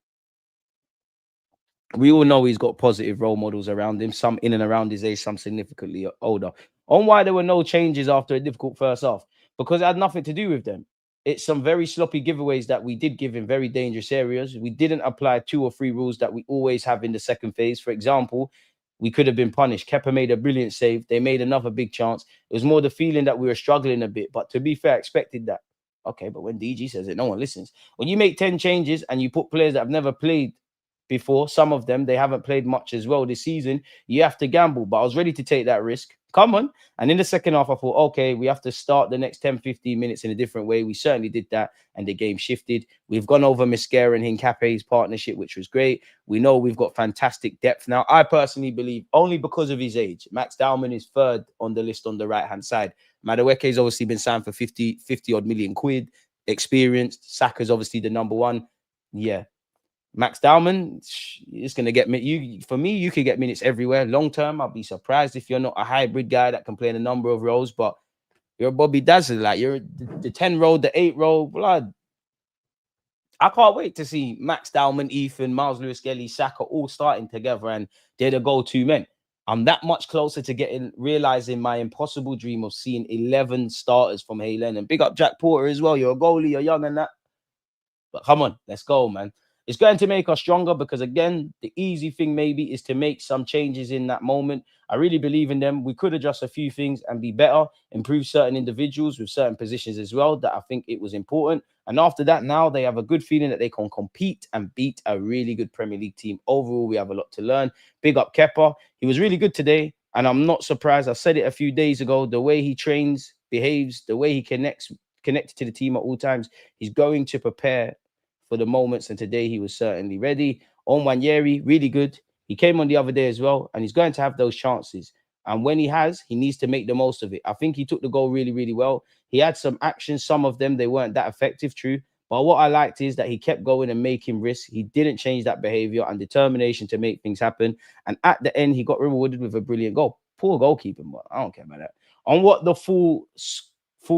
We all know he's got positive role models around him, some in and around his age, some significantly older. On why there were no changes after a difficult first half, because it had nothing to do with them. It's some very sloppy giveaways that we did give in very dangerous areas. We didn't apply 2 or 3 rules that we always have in the second phase. For example, we could have been punished. Kepa made a brilliant save. They made another big chance. It was more the feeling that we were struggling a bit. But to be fair, I expected that. Okay, but when DG says it, no one listens. When you make 10 changes and you put players that have never played before, some of them, they haven't played much as well this season, you have to gamble. But I was ready to take that risk. Come on. And in the second half, I thought, okay, we have to start the next 10, 15 minutes in a different way. We certainly did that, and the game shifted. We've gone over Mosquera and Hincape's partnership, which was great. We know we've got fantastic depth now. I personally believe, only because of his age, Max Dowman is 3rd on the list on the right-hand side. Madueke has obviously been signed for 50 odd million quid. experienced. Saka's obviously the number one. Yeah. Max Dowman, it's going to get me. For me, you could get minutes everywhere. Long term, I'll be surprised if you're not a hybrid guy that can play in a number of roles, but you're a Bobby Dazzler. Like, you're the 10 role, the 8 role. Blood. I can't wait to see Max Dowman, Ethan, Miles Lewis-Skelly, Saka all starting together, and they're the go-to men. I'm that much closer to realizing my impossible dream of seeing 11 starters from Hale End. And big up Jack Porter as well. You're a goalie, you're young and that. But come on, let's go, man. It's going to make us stronger because, again, the easy thing maybe is to make some changes in that moment. I really believe in them. We could adjust a few things and be better, improve certain individuals with certain positions as well, that I think it was important. And after that, now they have a good feeling that they can compete and beat a really good Premier League team. Overall, we have a lot to learn. Big up Kepa. He was really good today, and I'm not surprised. I said it a few days ago. The way he trains, behaves, the way he connected to the team at all times, he's going to prepare for the moments, and today he was certainly ready. Nwaneri, really good. He came on the other day as well, and he's going to have those chances. And when he has, he needs to make the most of it. I think he took the goal really, really well. He had some actions. Some of them, they weren't that effective, true. But what I liked is that he kept going and making risks. He didn't change that behavior and determination to make things happen. And at the end, he got rewarded with a brilliant goal. Poor goalkeeping, but I don't care about that. On what the full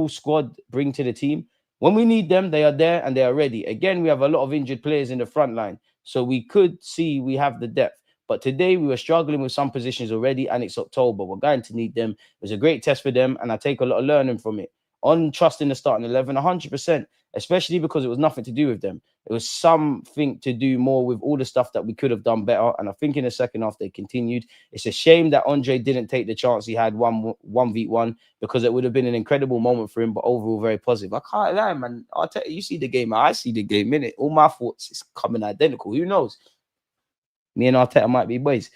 squad bring to the team, when we need them, they are there and they are ready. Again, we have a lot of injured players in the front line, so we could see we have the depth. But today we were struggling with some positions already, and it's October. We're going to need them. It was a great test for them, and I take a lot of learning from it. On trusting the starting 11, 100%, especially because it was nothing to do with them. It was something to do more with all the stuff that we could have done better. And I think in the second half, they continued. It's a shame that Andre didn't take the chance he had 1v1, because it would have been an incredible moment for him, but overall very positive. I can't lie, man. Arteta, you see the game. I see the game, innit? All my thoughts is coming identical. Who knows? Me and Arteta might be boys.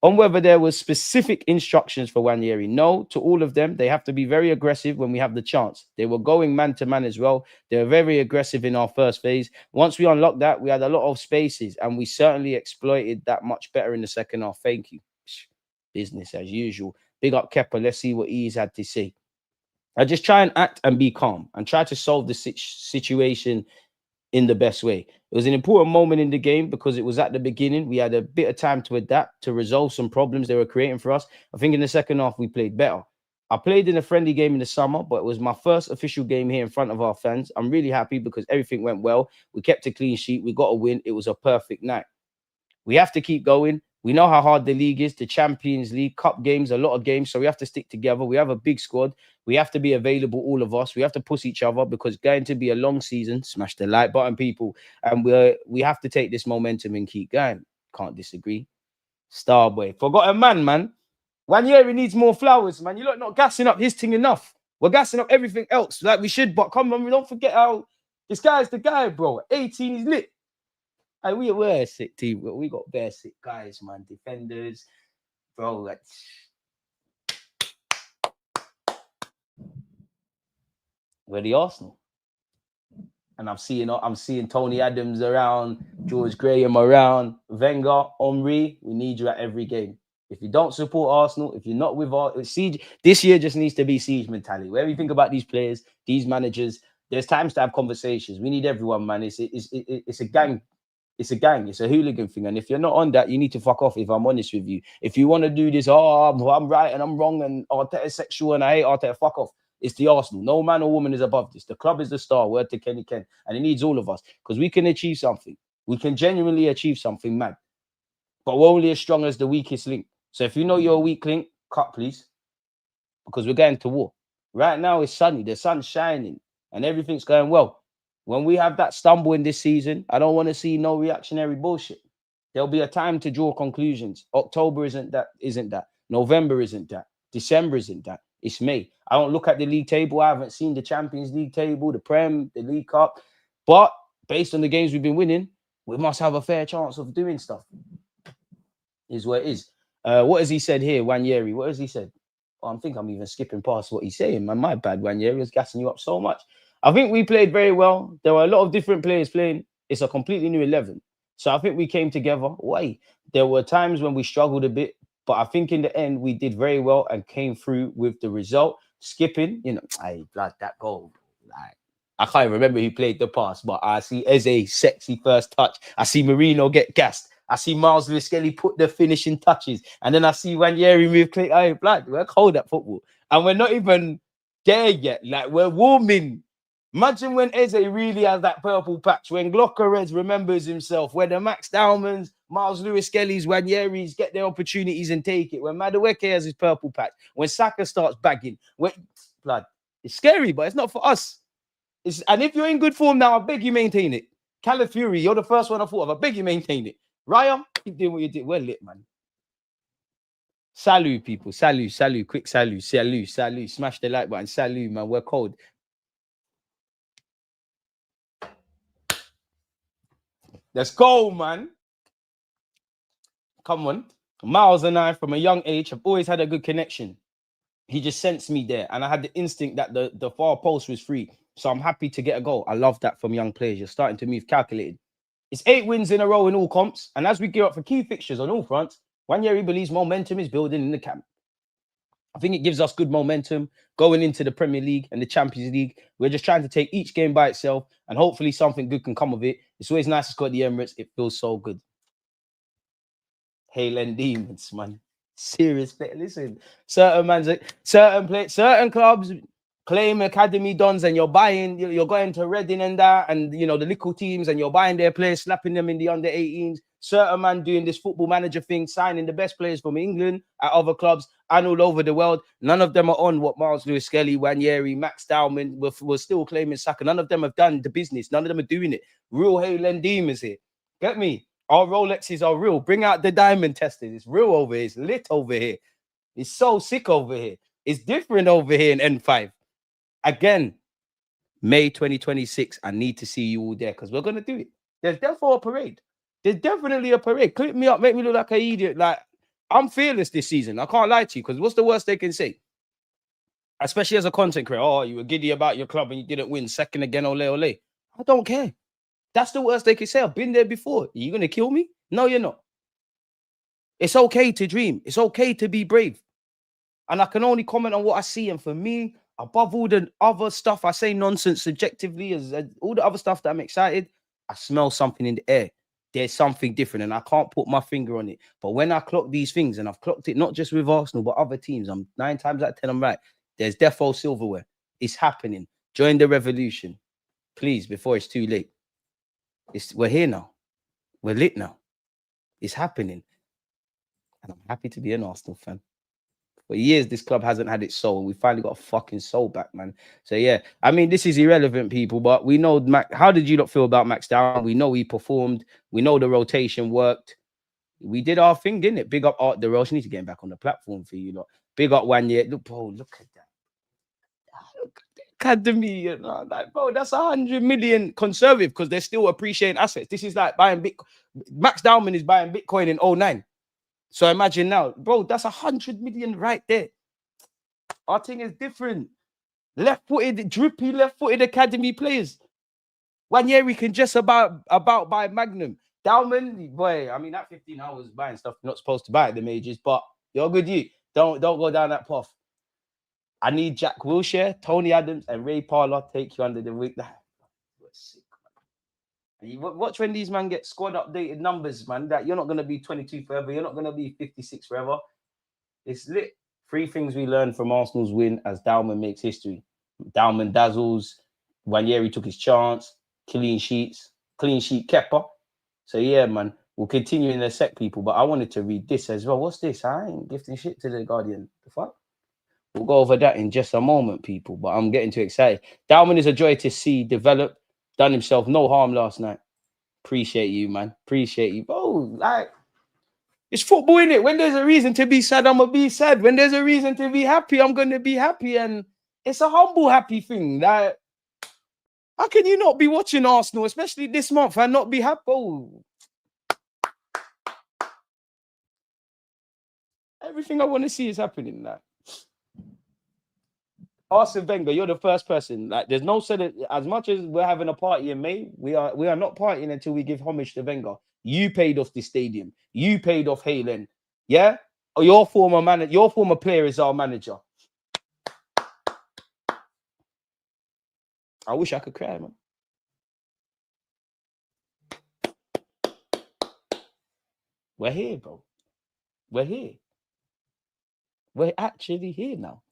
On whether there was specific instructions for Nwaneri, no, to all of them. They have to be very aggressive when we have the chance. They were going man-to-man as well. They were very aggressive in our first phase. Once we unlocked that, we had a lot of spaces, and we certainly exploited that much better in the second half. Thank you. Business as usual. Big up Kepa. Let's see what he's had to say. I just try and act and be calm and try to solve the situation in the best way. It was an important moment in the game because it was at the beginning. We had a bit of time to adapt, to resolve some problems they were creating for us. I think in the second half, we played better. I played in a friendly game in the summer, but it was my first official game here in front of our fans. I'm really happy because everything went well. We kept a clean sheet. We got a win. It was a perfect night. We have to keep going. We know how hard the league is, the Champions League, cup games, a lot of games. So we have to stick together. We have a big squad. We have to be available, all of us. We have to push each other because it's going to be a long season. Smash the like button, people. And we have to take this momentum and keep going. Can't disagree. Starboy. Forgotten man. Nwaneri needs more flowers, man. You're not gassing up his thing enough. We're gassing up everything else like we should. But come on, we don't forget how this guy's the guy, bro. 18, he's lit. And we're a sick team. We got bare sick guys, man. Defenders, bro. Like, we're the Arsenal. And I'm seeing Tony Adams around, George Graham around, Wenger, Henry. We need you at every game. If you don't support Arsenal, if you're not with our Siege, this year just needs to be Siege mentality. Wherever you think about these players, these managers, there's times to have conversations. We need everyone, man. It's a gang. It's a gang. It's a hooligan thing. And if you're not on that, you need to fuck off, if I'm honest with you. If you want to do this, I'm right and I'm wrong and Arteta is sexual and I hate Arteta, fuck off. It's the Arsenal. No man or woman is above this. The club is the star. Word to Kenny Ken. And it needs all of us because we can achieve something. We can genuinely achieve something, man. But we're only as strong as the weakest link. So if you know you're a weak link, cut, please. Because we're going to war. Right now, it's sunny. The sun's shining and everything's going well. When we have that stumble in this season, I don't want to see no reactionary bullshit. There'll be a time to draw conclusions. October isn't that. November isn't that. December isn't that. It's May. I don't look at the league table. I haven't seen the Champions League table, the Prem, the League Cup. But based on the games we've been winning, we must have a fair chance of doing stuff. Is what it is. What has he said here, Nwaneri? What has he said? I think I'm even skipping past what he's saying. Man, my bad, Nwaneri was gassing you up so much. I think we played very well. There were a lot of different players playing. It's a completely new 11. So I think we came together. Why? There were times when we struggled a bit, but I think in the end, we did very well and came through with the result. Skipping, I blood that goal. Like, I can't even remember who played the pass, but I see Eze, sexy first touch. I see Marino get gassed. I see Miles Lewis Skelly put the finishing touches. And then I see Nwaneri move click. Hey, blood, we're cold at football. And we're not even there yet. Like, we're warming. Imagine when Eze really has that purple patch, when Glockerez remembers himself, when the Max Dowmans, Miles Lewis Skelly's, Nwaneri's get their opportunities and take it, when Madueke has his purple patch, when Saka starts bagging, when blood, it's scary, but it's not for us. And if you're in good form now, I beg you maintain it. Calafury, you're the first one I thought of. I beg you maintain it. Raya, keep doing what you did. We're lit, man. Salut, people. Salut. Quick salut. Salut. Smash the like button. Salut, man. We're cold. Let's go, man. Come on. Miles and I, from a young age, have always had a good connection. He just sensed me there, and I had the instinct that the far post was free. So I'm happy to get a goal. I love that from young players. You're starting to move calculated. It's 8 wins in a row in all comps, and as we gear up for key fixtures on all fronts, Nwaneri believes momentum is building in the camp. I think it gives us good momentum going into the Premier League and the Champions League. We're just trying to take each game by itself, and hopefully something good can come of it. It's always nice to score at the Emirates. It feels so good. Hale End demons, man. Serious play. Listen, certain clubs claim academy dons, and you're going to Reading and that, and the little teams, and you're buying their players, slapping them in the under 18s. Certain man doing this football manager thing, signing the best players from England at other clubs and all over the world. None of them are on what Miles Lewis Skelly, Nwaneri, Max Dowman were still claiming Saka. None of them have done the business. None of them are doing it. Real Hale End demons here. Get me? Our Rolexes are real. Bring out the diamond testers. It's real over here. It's lit over here. It's so sick over here. It's different over here in N5. Again, May 2026. I need to see you all there because we're going to do it. There's definitely a parade. There's definitely a parade. Clip me up, make me look like an idiot. Like, I'm fearless this season. I can't lie to you because what's the worst they can say? Especially as a content creator. Oh, you were giddy about your club and you didn't win. Second again, ole, ole. I don't care. That's the worst they can say. I've been there before. Are you going to kill me? No, you're not. It's okay to dream. It's okay to be brave. And I can only comment on what I see. And for me, above all the other stuff, I say nonsense subjectively, as all the other stuff that I'm excited, I smell something in the air. There's something different and I can't put my finger on it. But when I clock these things, and I've clocked it not just with Arsenal, but other teams, I'm 9 times out of 10, I'm right. There's defo silverware. It's happening. Join the revolution. Please, before it's too late. We're here now. We're lit now. It's happening. And I'm happy to be an Arsenal fan. For years, this club hasn't had its soul. We finally got a fucking soul back, man. So, yeah. I mean, this is irrelevant, people, but we know how did you not feel about Max Dowman? We know he performed. We know the rotation worked. We did our thing, didn't it? Big up Art the Roche. Need to get him back on the platform for you lot. Big up Wanye. Look, bro, look at that. Look at the academy. Like, bro, that's 100 million conservative because they're still appreciating assets. This is like buying Bitcoin. Max Dowman is buying Bitcoin in 09. So imagine now, bro, that's 100 million right there. Our thing is different. Left-footed, drippy, left-footed academy players. 1 year we can just about buy Magnum. Dowman, boy, I mean, that 15 hours buying stuff you're not supposed to buy at the majors, but you're good, you. Don't go down that path. I need Jack Wilshere, Tony Adams, and Ray Parlour take you under the wing. Watch when these man get squad updated numbers, man. That you're not going to be 22 forever. You're not going to be 56 forever. It's lit. 3 things we learned from Arsenal's win as Dowman makes history. Dowman dazzles. Nwaneri took his chance. Clean sheet Kepa. So yeah, man. We'll continue in a sec, people. But I wanted to read this as well. What's this? I ain't gifting shit to the Guardian. The fuck? We'll go over that in just a moment, people. But I'm getting too excited. Dowman is a joy to see develop. Done himself no harm last night. Appreciate you, man. Appreciate you. Oh, like, it's football, innit? When there's a reason to be sad, I'm going to be sad. When there's a reason to be happy, I'm going to be happy. And it's a humble, happy thing. Like, how can you not be watching Arsenal, especially this month, and not be happy? Oh. Everything I want to see is happening. Like, Arsene Wenger, you're the first person. Like, there's no said as much as we're having a party in May, we are not partying until we give homage to Wenger. You paid off the stadium. You paid off Hale End. Yeah? Or your former player is our manager. I wish I could cry, man. We're here, bro. We're here. We're actually here now.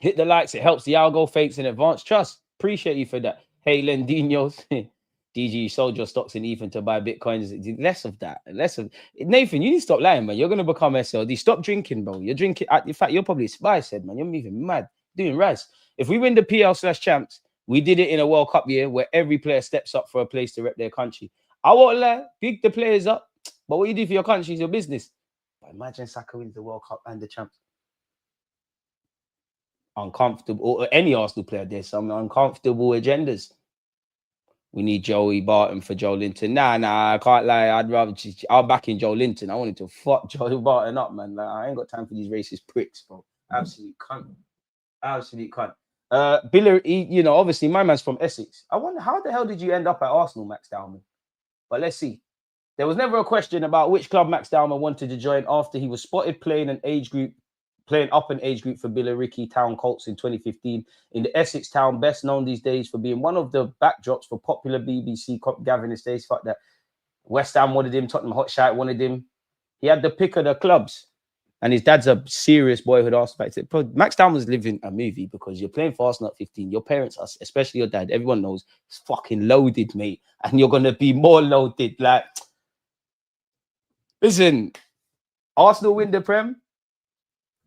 Hit the likes. It helps the algo fakes in advance. Trust. Appreciate you for that. Hale End, DG sold your stocks in Ethan to buy Bitcoins. Less of that. Less of Nathan, you need to stop lying, man. You're gonna become SLD. Stop drinking, bro. You're drinking. In fact, you're probably a spy said, man. You're moving mad. Doing rise. If we win the PL/champs, we did it in a World Cup year where every player steps up for a place to rep their country. I won't lie, big the players up, but what you do for your country is your business. But imagine Saka wins the World Cup and the champs. Uncomfortable, or any Arsenal player, there's some uncomfortable agendas. We need Joey Barton for Joe Linton. Nah, I can't lie. I'm back in Joe Linton. I wanted to fuck Joey Barton up, man. Like, I ain't got time for these racist pricks, bro. Absolute cunt. Absolute cunt. Biller, obviously my man's from Essex. I wonder how the hell did you end up at Arsenal, Max Dowman? But let's see. There was never a question about which club Max Dowman wanted to join after he was spotted playing up an age group for Billericay Town Colts in 2015 in the Essex Town, best known these days for being one of the backdrops for popular BBC Gavin Estates. Fuck that. West Ham wanted him, Tottenham Hotspur wanted him. He had the pick of the clubs. And his dad's a serious boyhood aspect. Max Dowman's living a movie because you're playing for Arsenal at 15. Your parents, especially your dad, everyone knows, it's fucking loaded, mate. And you're going to be more loaded. Like, listen, Arsenal win the Prem.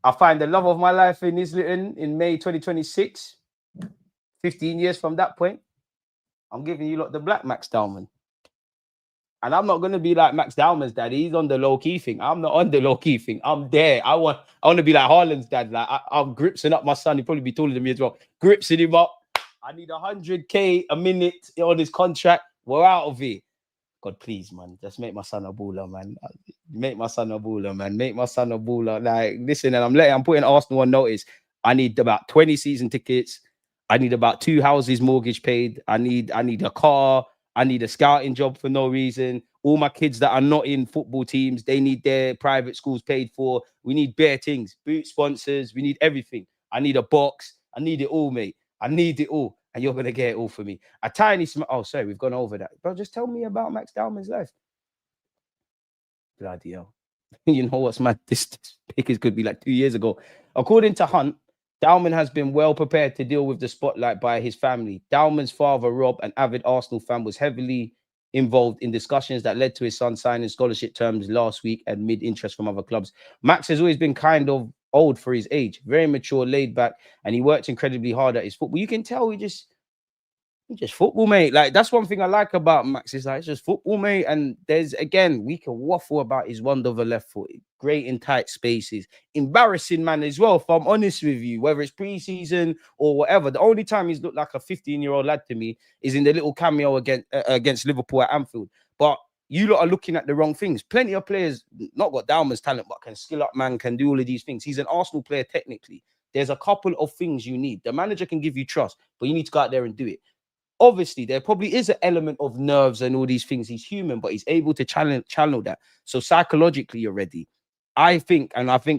I find the love of my life in Islington in May 2026. 15 years from that point, I'm giving you the black Max Dowman. And I'm not going to be like Max Dowman's dad. He's on the low-key thing. I'm not on the low-key thing. I'm there. I want to be like Haaland's dad. Like, I'm gripsing up my son. He'll probably be taller than me as well. Gripsing him up. I need 100K a minute on his contract. We're out of it. God, please, man. Just make my son a baller, man. Make my son a baller, man. Make my son a baller. Like, listen, and I'm putting Arsenal on notice. I need about 20 season tickets. I need about 2 houses mortgage paid. I need a car. I need a scouting job for no reason. All my kids that are not in football teams, they need their private schools paid for. We need bare things, boot sponsors. We need everything. I need a box. I need it all, mate. I need it all. And you're going to get it all for me. A tiny... Oh, sorry, we've gone over that. Bro, just tell me about Max Dowman's life. Bloody hell. You know what's mad? This pick could be like 2 years ago. According to Hunt, Dowman has been well prepared to deal with the spotlight by his family. Dowman's father, Rob, an avid Arsenal fan, was heavily involved in discussions that led to his son signing scholarship terms last week amid interest from other clubs. Max has always been kind of old for his age, very mature, laid back, and he worked incredibly hard at his football. You can tell he just football, mate. Like, that's one thing I like about Max. Is like, it's just football, mate. And there's, again, we can waffle about his wonder of a left foot, great in tight spaces, embarrassing, man, as well, if I'm honest with you, whether it's preseason or whatever. The only time he's looked like a 15-year-old lad to me is in the little cameo against Liverpool at Anfield. But you lot are looking at the wrong things. Plenty of players, not got Dowman's talent, but can skill up, man, can do all of these things. He's an Arsenal player technically. There's a couple of things you need. The manager can give you trust, but you need to go out there and do it. Obviously, there probably is an element of nerves and all these things. He's human, but he's able to channel that. So psychologically, you're ready. I think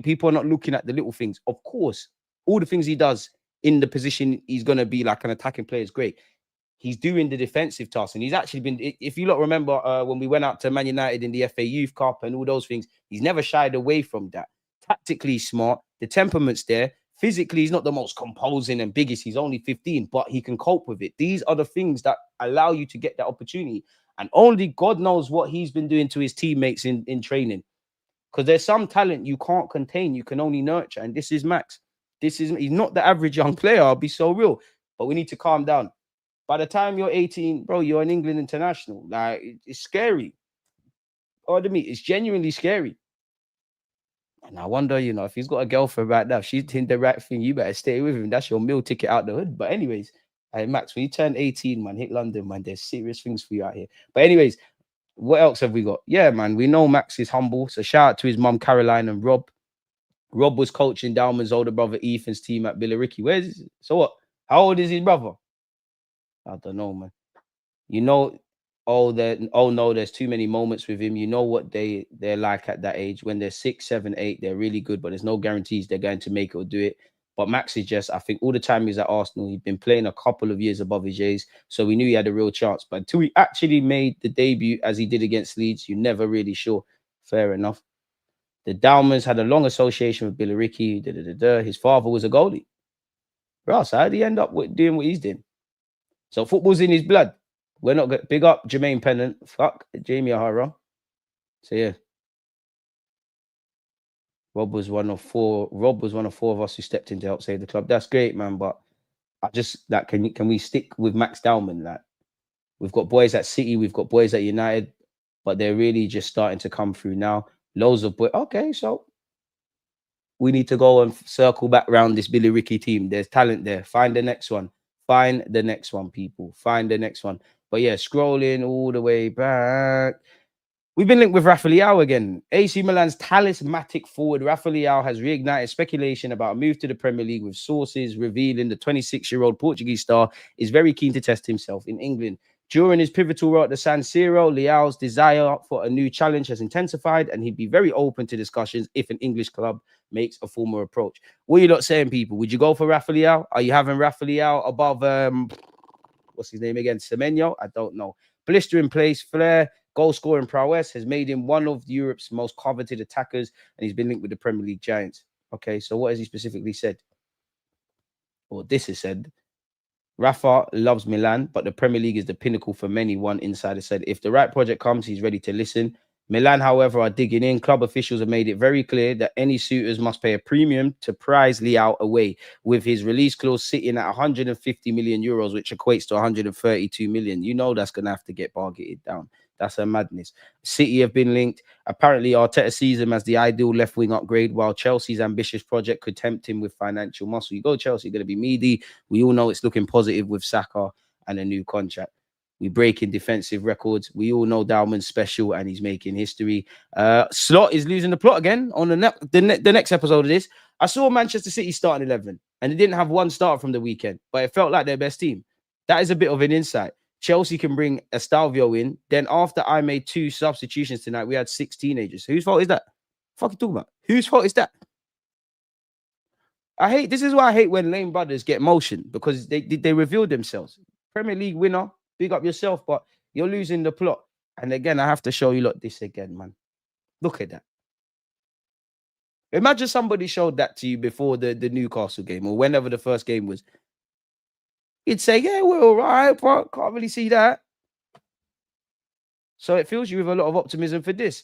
people are not looking at the little things. Of course, all the things he does in the position he's going to be like an attacking player is great. He's doing the defensive task. And he's actually been, if you lot remember when we went out to Man United in the FA Youth Cup and all those things, he's never shied away from that. Tactically smart. The temperament's there. Physically, he's not the most composing and biggest. He's only 15, but he can cope with it. These are the things that allow you to get that opportunity. And only God knows what he's been doing to his teammates in training. Because there's some talent you can't contain. You can only nurture. And this is Max. He's not the average young player. I'll be so real. But we need to calm down. By the time you're 18, bro, you're an England international. Like, it's scary. Pardon me. It's genuinely scary. And I wonder, if he's got a girlfriend right now, if she's doing the right thing, you better stay with him. That's your meal ticket out the hood. But anyways, hey, Max, when you turn 18, man, hit London, man, there's serious things for you out here. But anyways, what else have we got? Yeah, man, we know Max is humble. So shout out to his mum, Caroline, and Rob. Rob was coaching Dowman's older brother, Ethan's team at Billericay. So what? How old is his brother? I don't know, man. No, there's too many moments with him. You know what they're like at that age. When they're 6, 7, 8, they're really good, but there's no guarantees they're going to make it or do it. But Max is just, I think all the time he's at Arsenal, he'd been playing a couple of years above his age. So we knew he had a real chance. But until he actually made the debut as he did against Leeds, you're never really sure. Fair enough. The Dowmans had a long association with Billy Ricky. His father was a goalie. Bro, so how did he end up doing what he's doing? So football's in his blood. We're not going big up Jermaine Pennant. Fuck Jamie O'Hara. So yeah. Rob was one of four of us who stepped in to help save the club. That's great, man. But I just like, can we stick with Max Dowman? Like, we've got boys at City, we've got boys at United, but they're really just starting to come through now. Loads of boys. Okay, so we need to go and circle back around this Billy Ricky team. There's talent there. Find the next one. Find the next one, people. Find the next one. But yeah, scrolling all the way back. We've been linked with Rafa Leao again. AC Milan's talismanic forward Rafa Leao has reignited speculation about a move to the Premier League, with sources revealing the 26-year-old Portuguese star is very keen to test himself in England. During his pivotal role at the San Siro, Leao's desire for a new challenge has intensified, and he'd be very open to discussions if an English club makes a formal approach. What are you lot saying, people? Would you go for Rafa Leao? Are you having Rafa Leao above, what's his name again? Semenyo? I don't know. Blistering pace, flair, goal scoring prowess has made him one of Europe's most coveted attackers, and he's been linked with the Premier League giants. Okay, so what has he specifically said? Or this is said. Rafa loves Milan, but the Premier League is the pinnacle for many, one insider said. If the right project comes, he's ready to listen. Milan, however, are digging in. Club officials have made it very clear that any suitors must pay a premium to prize Leao away, with his release clause sitting at 150 million euros, which equates to 132 million. You know that's going to have to get bargained down. That's a madness. City have been linked. Apparently, Arteta sees him as the ideal left-wing upgrade, while Chelsea's ambitious project could tempt him with financial muscle. You go Chelsea, going to be meaty. We all know it's looking positive with Saka and a new contract. We breaking defensive records. We all know Dowman's special and he's making history. Slot is losing the plot again on the next episode of this. I saw Manchester City starting 11 and they didn't have one start from the weekend, but it felt like their best team. That is a bit of an insight. Chelsea can bring Estalvio in. Then after I made 2 substitutions tonight, we had 6 teenagers. Whose fault is that? What are you talking about? Whose fault is that? This is why I hate when lame brothers get motion, because they reveal themselves. Premier League winner, big up yourself, but you're losing the plot. And again, I have to show you lot this again, man. Look at that. Imagine somebody showed that to you before the Newcastle game or whenever the first game was. You'd say, yeah, we're all right, but can't really see that. So it fills you with a lot of optimism for this.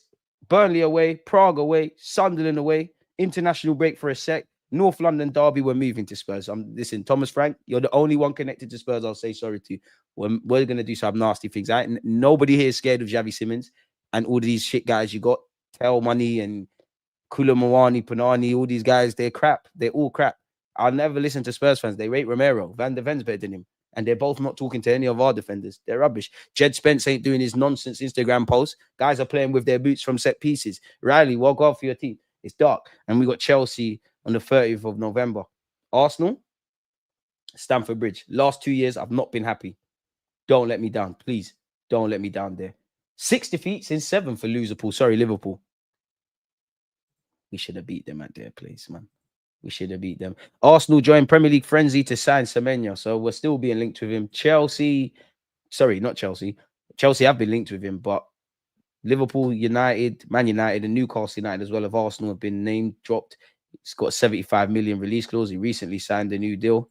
Burnley away, Prague away, Sunderland away, international break for a sec. North London derby, we're moving to Spurs. Listen, Thomas Frank, you're the only one connected to Spurs. I'll say sorry to you. We're going to do some nasty things. Nobody here is scared of Xavi Simons and all these shit guys you got. Tel Money and Koulibaly, Panani, all these guys, they're crap. They're all crap. I'll never listen to Spurs fans. They rate Romero. Van der Ven's better than him. And they're both not talking to any of our defenders. They're rubbish. Jed Spence ain't doing his nonsense Instagram posts. Guys are playing with their boots from set pieces. Riley, walk off for your team. It's dark. And we got Chelsea on the 30th of November. Arsenal, Stamford Bridge. Last 2 years, I've not been happy. Don't let me down. Please, don't let me down there. 6 defeats in 7 for Liverpool. Sorry, Liverpool. We should have beat them at their place, man. We should have beat them. Arsenal joined Premier League frenzy to sign Semenyo, so we're still being linked with him. Sorry, not Chelsea. Chelsea have been linked with him, but Liverpool, United, Man United, and Newcastle United as well as Arsenal have been dropped. It's got a 75 million release clause. He recently signed a new deal.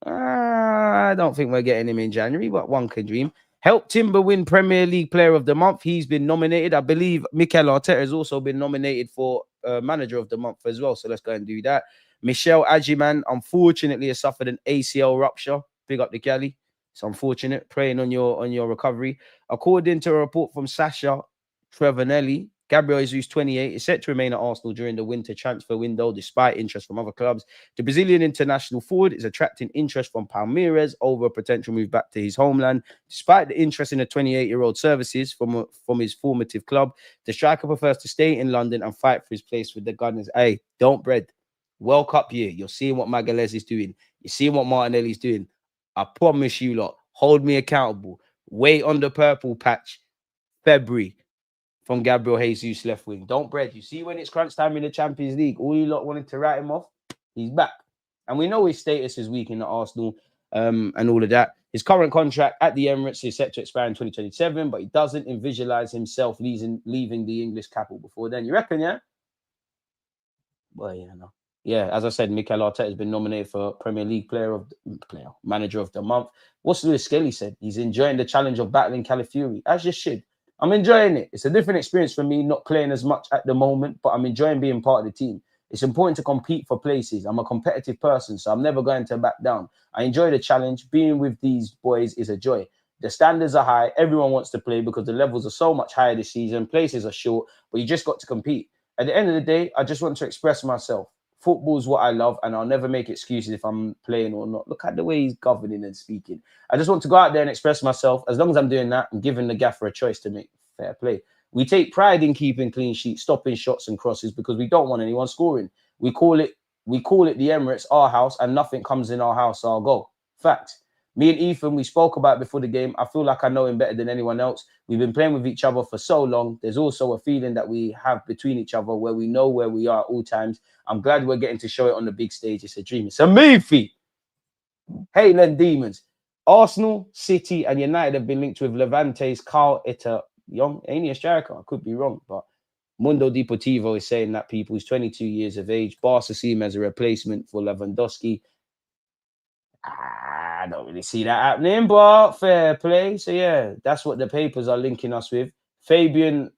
I don't think we're getting him in January, but one can dream. Helped Timber win Premier League Player of the Month. He's been nominated. I believe Mikel Arteta has also been nominated for Manager of the Month as well. So let's go and do that. Michel Ajiman, unfortunately, has suffered an ACL rupture. Big up the galley. It's unfortunate. Praying on your recovery. According to a report from Sasha Trevanelli, Gabriel Jesus, 28, is set to remain at Arsenal during the winter transfer window, despite interest from other clubs. The Brazilian international forward is attracting interest from Palmeiras over a potential move back to his homeland. Despite the interest in the 28-year-old services from his formative club, the striker prefers to stay in London and fight for his place with the Gunners. Hey, don't bread. World Cup year. You're seeing what Magalhaes is doing. You're seeing what Martinelli's doing. I promise you lot, hold me accountable. Wait on the purple patch. February. From Gabriel Jesus left wing. Don't bread. You see when it's crunch time in the Champions League, all you lot wanted to write him off, he's back. And we know his status is weak in the Arsenal and all of that. His current contract at the Emirates is set to expire in 2027, but he doesn't visualize himself leaving the English capital before then. You reckon, yeah? Well, yeah, no. Yeah, as I said, Mikel Arteta has been nominated for Premier League Manager of the Month. What's Lewis Skelly said? He's enjoying the challenge of battling Calafiori, as you should. I'm enjoying it. It's a different experience for me, not playing as much at the moment, but I'm enjoying being part of the team. It's important to compete for places. I'm a competitive person, so I'm never going to back down. I enjoy the challenge. Being with these boys is a joy. The standards are high. Everyone wants to play because the levels are so much higher this season. Places are short, but you just got to compete. At the end of the day, I just want to express myself. Football is what I love, and I'll never make excuses if I'm playing or not. Look at the way he's governing and speaking. I just want to go out there and express myself. As long as I'm doing that, I'm giving the gaffer a choice to make fair play. We take pride in keeping clean sheets, stopping shots and crosses because we don't want anyone scoring. We call it the Emirates, our house, and nothing comes in our house, our goal. Fact. Me and Ethan, we spoke about before the game. I feel like I know him better than anyone else. We've been playing with each other for so long. There's also a feeling that we have between each other where we know where we are at all times. I'm glad we're getting to show it on the big stage. It's a dream. It's a movie. Hale End Demons. Arsenal, City, and United have been linked with Levante's Carl Itter Young. Ain't he a striker? I could be wrong, but Mundo Deportivo is saying that people who's 22 years of age. Barca see him as a replacement for Lewandowski. I don't really see that happening, but fair play. So yeah, that's what the papers are linking us with. Fabian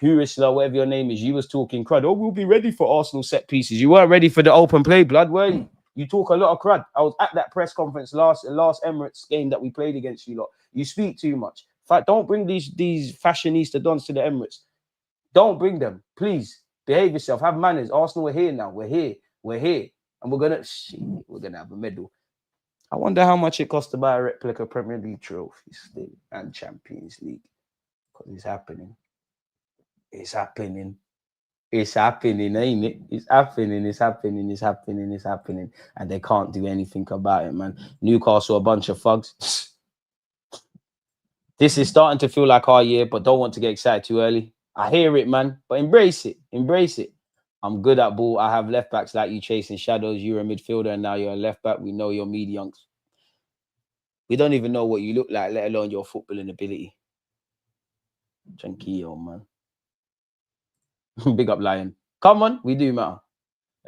Hurisler, whatever your name is, you was talking crud. Oh, we'll be ready for Arsenal set pieces. You weren't ready for the open play, blood, were you? You talk a lot of crud. I was at that press conference last Emirates game that we played against you lot. You speak too much. In fact, don't bring these fashionista dons to the Emirates. Don't bring them, please. Behave yourself. Have manners. Arsenal, we're here now. We're here, and we're gonna have a medal. I wonder how much it costs to buy a replica Premier League trophy still and Champions League. Because it's happening. It's happening. It's happening, ain't it? It's happening. It's happening. It's happening. It's happening. And they can't do anything about it, man. Newcastle, a bunch of thugs. This is starting to feel like our year, but don't want to get excited too early. I hear it, man. But embrace it. Embrace it. I'm good at ball. I have left backs like you chasing shadows. You're a midfielder and now you're a left back. We know you're mediums. We don't even know what you look like, let alone your footballing ability. Tranquillo, man. Big up, Lion. Come on, we do matter.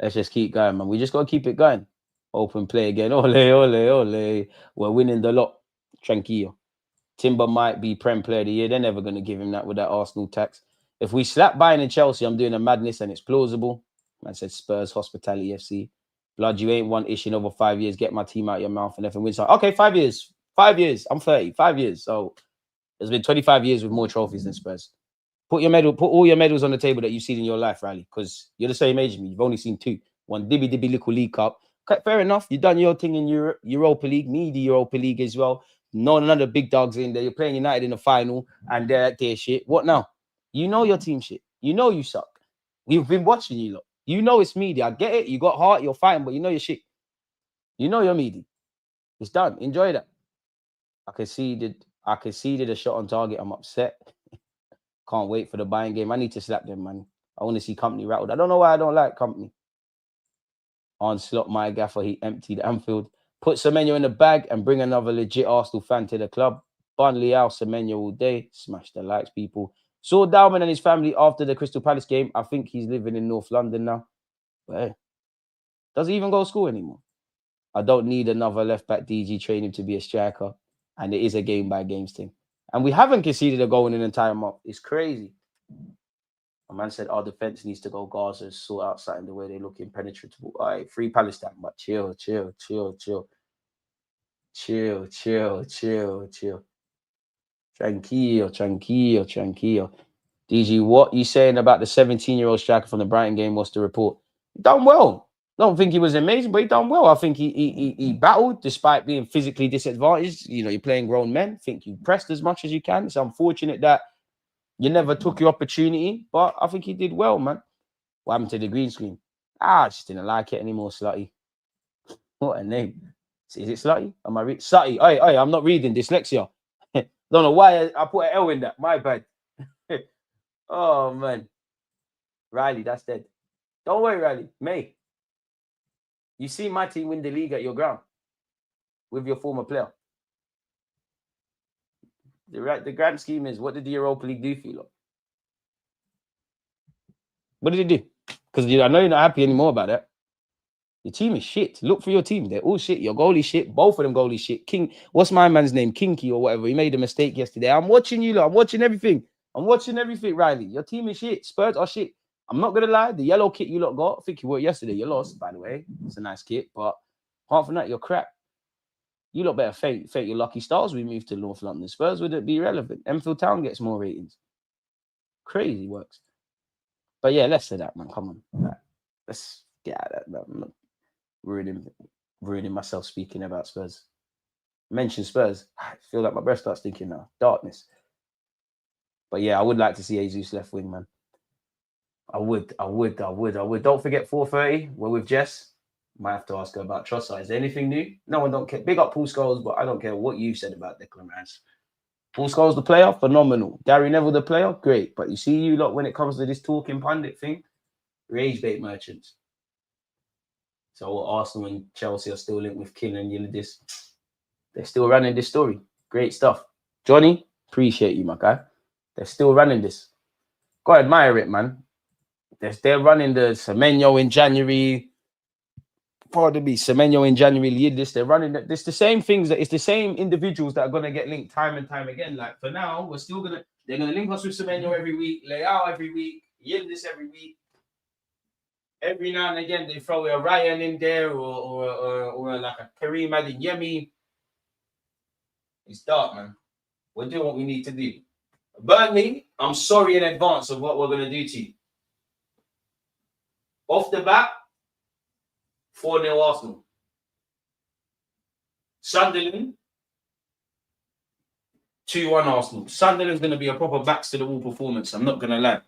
Let's just keep going, man. We just got to keep it going. Open play again. Ole, ole, ole. We're winning the lot. Tranquillo. Timber might be Prem Player of the Year. They're never going to give him that with that Arsenal tax. If we slap Bayern and Chelsea, I'm doing a madness and it's plausible. Man said Spurs, Hospitality FC. Blood, you ain't won ish in over 5 years. Get my team out of your mouth and everything wins. Okay, 5 years. 5 years. I'm 30. 5 years. So there's been 25 years with more trophies than Spurs. Put all your medals on the table that you've seen in your life, Riley, because you're the same age as me. You've only seen 2. One dibby little League Cup. Okay, fair enough. You've done your thing in Europe, Europa League, me the Europa League as well. None of the big dogs in there. You're playing United in the final and they're at their shit. What now? You know your team shit. You know you suck. We've been watching you lot. You know it's media. I get it. You got heart. You're fighting, but you know your shit. You know you're meaty. It's done. Enjoy that. I conceded a shot on target. I'm upset. Can't wait for the Bayern game. I need to slap them, man. I want to see Company rattled. I don't know why I don't like Company. Onslaught, my gaffer, he emptied Anfield. Put Semenyo in the bag and bring another legit Arsenal fan to the club. Burnley out, Semenyo all day. Smash the likes, people. Saw Dowman and his family after the Crystal Palace game. I think he's living in North London now. But hey, does he even go to school anymore? I don't need another left-back DG training to be a striker. And it is a game-by-games thing. And we haven't conceded a goal in an entire month. It's crazy. A man said our defense needs to go Gaza, sort out something the way they look impenetrable. All right, free Palestine, but chill. Tranquillo. DG, what you saying about the 17-year-old striker from the Brighton game? What's the report? He done well. Don't think he was amazing, but he done well. I think he battled despite being physically disadvantaged. You know, you're playing grown men. Think you pressed as much as you can. It's unfortunate that you never took your opportunity, but I think he did well, man. What happened to the green screen? I just didn't like it anymore, Slutty. What a name. Is it Slutty? Am I reading? Slutty. Hey, I'm not reading. Dyslexia. Don't know why I put an L in that. My bad. Oh, man. Riley, that's dead. Don't worry, Riley. May. You see my team win the league at your ground with your former player. The grand scheme is, what did the Europa League do for you lot? What did it do? Because I know you're not happy anymore about that. Your team is shit. Look for your team. They're all shit. Your goalie shit. Both of them goalie shit. King, what's my man's name? Kinky or whatever. He made a mistake yesterday. I'm watching you lot. I'm watching everything. Riley. Your team is shit. Spurs are shit. I'm not going to lie. The yellow kit you lot got, I think you wore it yesterday. You lost, by the way. It's a nice kit. But apart from that, you're crap. You lot better fake your lucky stars. We move to North London. Spurs wouldn't be relevant. Enfield Town gets more ratings. Crazy works. But yeah, let's say that, man. Come on. Let's get out of that, man. Ruining myself speaking about Spurs. Mention Spurs. I feel like my breath starts stinking now. Darkness. But yeah, I would like to see Jesus left wing, man. I would. Don't forget 4:30. We're with Jess. Might have to ask her about Trossard. Is there anything new? No one don't care. Big up Paul Scholes, but I don't care what you said about Declan Rice. Paul Scholes, the player, phenomenal. Gary Neville, the player, great. But you see, you lot, when it comes to this talking pundit thing, rage bait merchants. So Arsenal and Chelsea are still linked with King and Yildiz. They're still running this story. Great stuff. Johnny, appreciate you, my guy. They're still running this. Go admire it, man. They're running the Semenyo in January. Pardon me, Semenyo in January, Yildiz. They're running that. It's the same things. It's the same individuals that are going to get linked time and time again. Like, for now, they're going to link us with Semenyo every week, Leao every week, Yildiz every week. Every now and again, they throw a Ryan in there or like a Kareem Adeyemi. It's dark, man. We're doing what we need to do. Burnley, I'm sorry in advance of what we're going to do to you. Off the bat, 4-0 Arsenal. Sunderland, 2-1 Arsenal. Sunderland's going to be a proper backs to the wall performance. I'm not going to lie.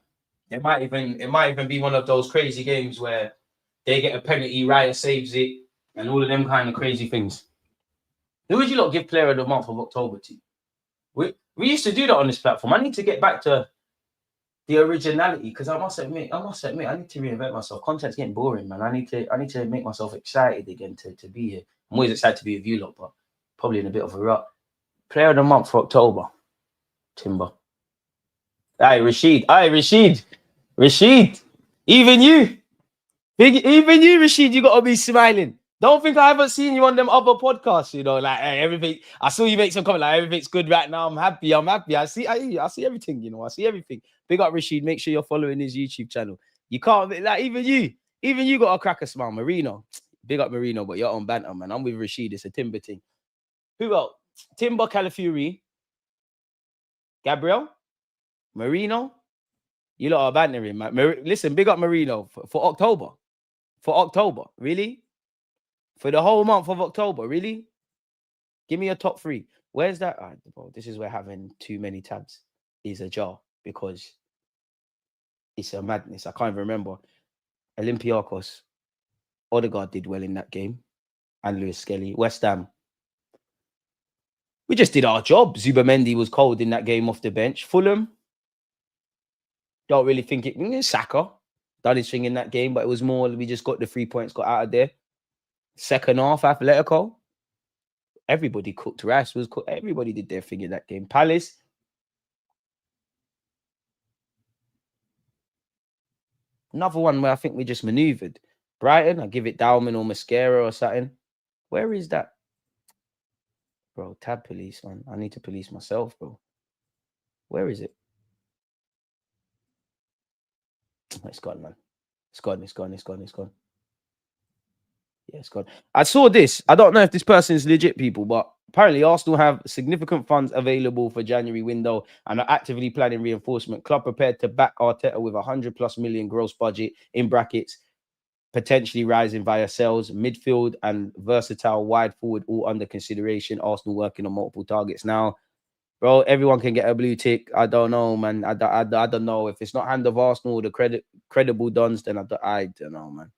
It might even be one of those crazy games where they get a penalty, Raya saves it, and all of them kind of crazy things. Who would you lot give Player of the Month of October to? We used to do that on this platform. I need to get back to the originality, because I must admit, I need to reinvent myself. Content's getting boring, man. I need to make myself excited again to be here. I'm always excited to be with you lot, but probably in a bit of a rut. Player of the Month for October, Timber. Rashid. Even you, Rashid, you gotta be smiling. Don't think I haven't seen you on them other podcasts, like everything. I saw you make some comment like everything's good right now. I'm happy. I see everything, I see everything. Big up Rashid. Make sure you're following his YouTube channel. You can't, like, even you got a cracker smile. Marino. Big up Marino, but you're on banter, man. I'm with Rashid. It's a Timber thing. Who else? Timber, Calafiori, Gabriel, Marino. You lot are bantering, man. Listen, big up Marino for October. For October, really? For the whole month of October, really? Give me a top 3. Where's that? Bro, this is where having too many tabs is a jar, because it's a madness. I can't even remember. Olympiacos. Odegaard did well in that game. And Lewis Skelly. West Ham. We just did our job. Zubamendi was cold in that game off the bench. Fulham. Don't really think it. Saka done his thing in that game, but it was more, we just got the 3 points, got out of there. Second half, Atletico. Everybody cooked. Rice was cooked. Everybody did their thing in that game. Palace. Another one where I think we just maneuvered. Brighton, I give it Dowman or Mascara or something. Where is that? Bro, tab police, man. I need to police myself, bro. Where is it? It's gone, man. It's gone. Yeah, it's gone. I saw this. I don't know if this person is legit, people, but apparently Arsenal have significant funds available for January window and are actively planning reinforcement. Club prepared to back Arteta with 100+ million gross budget, in brackets, potentially rising via sales, midfield and versatile wide forward, all under consideration. Arsenal working on multiple targets now. Bro, everyone can get a blue tick. I don't know, man. I don't know. If it's not hand of Arsenal, the credible dons, then I don't know, man.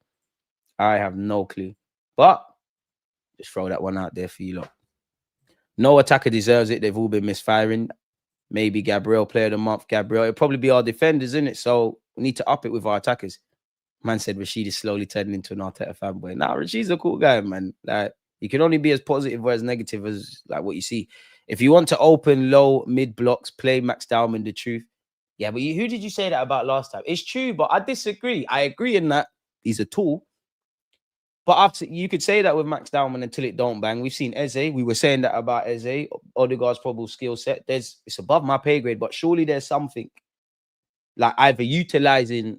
I have no clue. But just throw that one out there for you lot. No attacker deserves it. They've all been misfiring. Maybe Gabriel, Player of the Month. Gabriel. It'll probably be our defenders, isn't it? So we need to up it with our attackers. Man said Rashid is slowly turning into an Arteta fanboy. Nah, Rashid's a cool guy, man. Like, you can only be as positive or as negative as like what you see. If you want to open low mid blocks, play Max Dowman the truth. Yeah, but who did you say that about last time? It's true, but I disagree. I agree in that he's a tool. But after you could say that with Max Dowman until it don't bang. We've seen Eze. We were saying that about Eze. Odegaard's probable skill set. It's above my pay grade, but surely there's something like either utilizing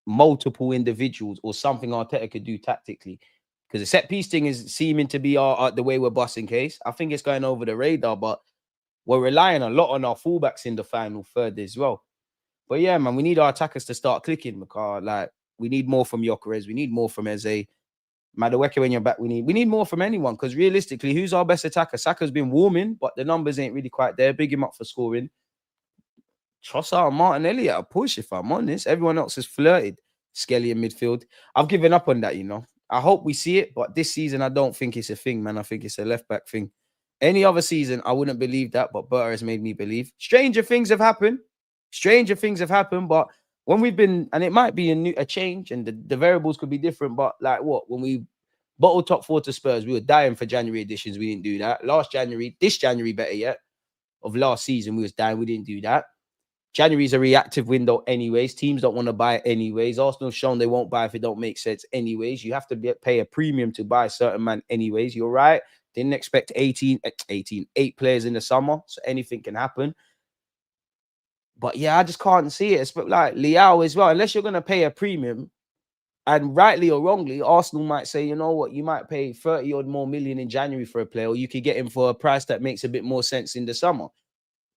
multiple individuals or something Arteta could do tactically. Because the set piece thing is seeming to be the way we're busting case. I think it's going over the radar, but we're relying a lot on our fullbacks in the final third as well. But yeah, man, we need our attackers to start clicking, because like we need more from Gyökeres, we need more from Eze. Madueke, when you're back, we need more from anyone. Because realistically, who's our best attacker? Saka's been warming, but the numbers ain't really quite there. Big him up for scoring. Trossard and Martinelli at a push, if I'm honest. Everyone else has flirted. Skelly in midfield. I've given up on that, you know. I hope we see it, but this season, I don't think it's a thing, man. I think it's a left-back thing. Any other season, I wouldn't believe that, but Berta has made me believe. Stranger things have happened. Stranger things have happened, but when we've been, and it might be a change, and the variables could be different, but like what? When we bottled top four to Spurs, we were dying for January editions. We didn't do that. This January, better yet, of last season, we was dying. We didn't do that. January is a reactive window anyways. Teams don't want to buy it anyways. Arsenal's shown they won't buy if it don't make sense anyways. You have to pay a premium to buy a certain man anyways. You're right. Didn't expect 8 players in the summer, so anything can happen. But yeah, I just can't see it. It's like Leao as well. Unless you're going to pay a premium, and rightly or wrongly, Arsenal might say, you know what, you might pay 30 odd more million in January for a player, or you could get him for a price that makes a bit more sense in the summer.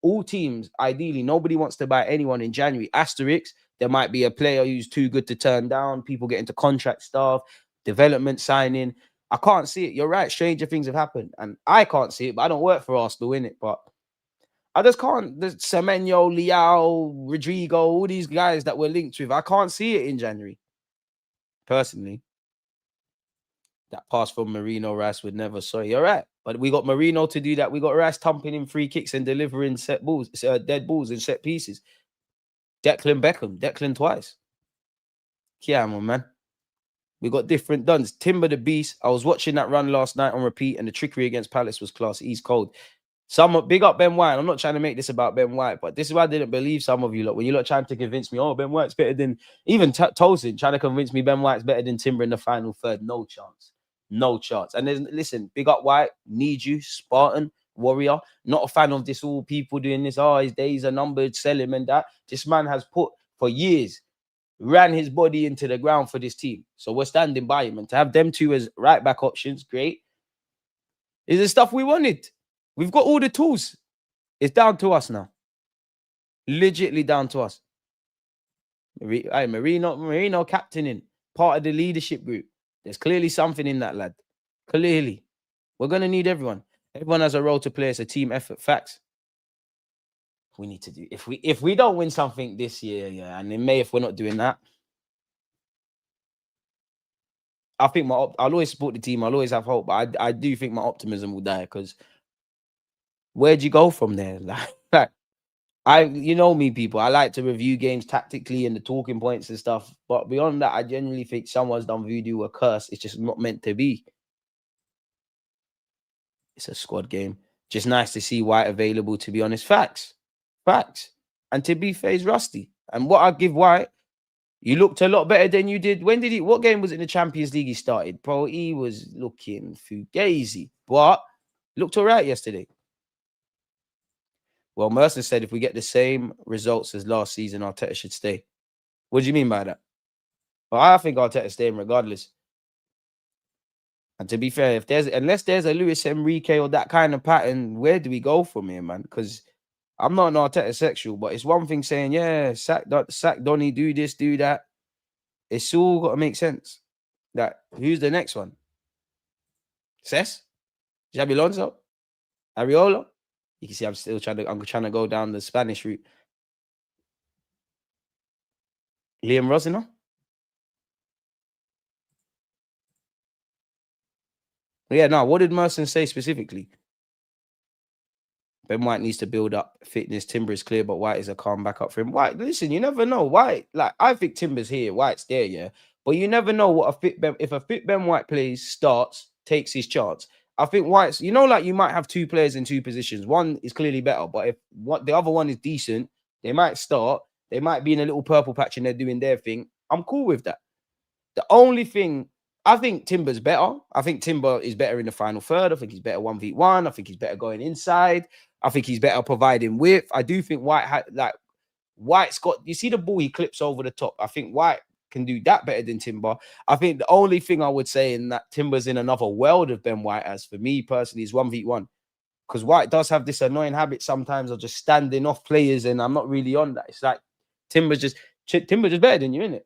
All teams, ideally, nobody wants to buy anyone in January. Asterisk, there might be a player who's too good to turn down. People get into contract stuff, development signing. I can't see it. You're right. Stranger things have happened. And I can't see it, but I don't work for Arsenal, innit? But I just can't. The Semenyo, Leao, Rodrigo, all these guys that we're linked with, I can't see it in January. Personally. That pass from Marino, Rice would never. Sorry, you're right. But we got Marino to do that. We got Rice thumping in free kicks and delivering dead balls and set pieces. Declan twice. Yeah, man. We got different duns. Timber the Beast. I was watching that run last night on repeat, and the trickery against Palace was class. He's cold. Some big up Ben White. I'm not trying to make this about Ben White, but this is why I didn't believe some of you lot. When you lot trying to convince me, oh, Ben White's better than even Tosin, trying to convince me Ben White's better than Timber in the final third. No chance. No chance. And listen, big up White, need you, Spartan, warrior. Not a fan of this, all people doing this. Oh, his days are numbered, sell him and that. This man has put for years, ran his body into the ground for this team. So we're standing by him. And to have them two as right back options, great. Is the stuff we wanted. We've got all the tools. It's down to us now. Legitly down to us. Marino captaining, part of the leadership group. There's clearly something in that lad. Clearly. We're going to need everyone. Everyone has a role to play. It's a team effort. Facts. We need to do. If we don't win something this year, yeah, and in May, if we're not doing that, I think I'll always support the team. I'll always have hope. But I do think my optimism will die, because where'd you go from there? Like, you know me, people. I like to review games tactically and the talking points and stuff. But beyond that, I genuinely think someone's done voodoo or curse. It's just not meant to be. It's a squad game. Just nice to see White available, to be honest. Facts. And to be fair, he's rusty. And what I give White, you looked a lot better than you did. What game was it in the Champions League he started? Bro, he was looking fugazi. But looked all right yesterday. Well, Mercer said if we get the same results as last season, Arteta should stay. What do you mean by that? Well, I think Arteta's staying regardless. And to be fair, unless there's a Luis Enrique or that kind of pattern, where do we go from here, man? Because I'm not an Arteta sexual, but it's one thing saying, yeah, sack Donny, do this, do that. It's all got to make sense. That who's the next one? Cesc? Xabi Alonso? Areola? You can see I'm trying to go down the Spanish route. Liam Rosiner? Yeah, no, what did Merson say specifically? Ben White needs to build up fitness. Timber is clear, but White is a calm backup for him. White, listen, you never know. White, like, I think Timber's here. White's there, yeah. But you never know what if a fit Ben White plays, starts, takes his chance. I think White's, like you might have two players in two positions. One is clearly better, but if the other one is decent, they might start. They might be in a little purple patch and they're doing their thing. I'm cool with that. The only thing, I think Timber's better. I think Timber is better in the final third. I think he's better 1v1. I think he's better going inside. I think he's better providing width. I do think White's got, you see the ball he clips over the top. I think White can do that better than Timber. I think the only thing I would say in that Timber's in another world of Ben White, as for me personally, is 1v1. Because White does have this annoying habit sometimes of just standing off players, and I'm not really on that. It's like Timber's just better than you, innit?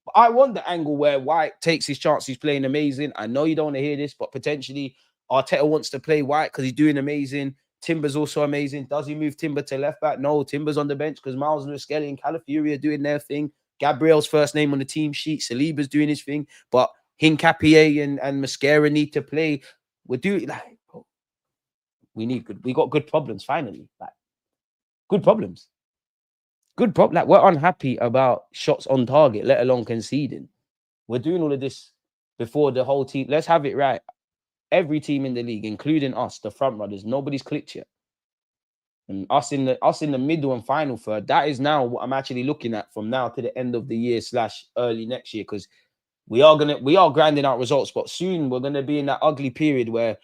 But I want the angle where White takes his chance. He's playing amazing. I know you don't want to hear this, but potentially Arteta wants to play White because he's doing amazing. Timber's also amazing. Does he move Timber to left back? No, Timber's on the bench because Miles and Skelly and Calafiori are doing their thing. Gabriel's first name on the team sheet. Saliba's doing his thing. But Hincapié and Mascara need to play. We're doing we got good problems finally. Like good problems. Like we're unhappy about shots on target, let alone conceding. We're doing all of this before the whole team. Let's have it right. Every team in the league, including us, the front runners, nobody's clicked yet. And us in the middle and final third, that is now what I'm actually looking at from now to the end of the year / early next year, because we are grinding out results, but soon we're gonna be in that ugly period where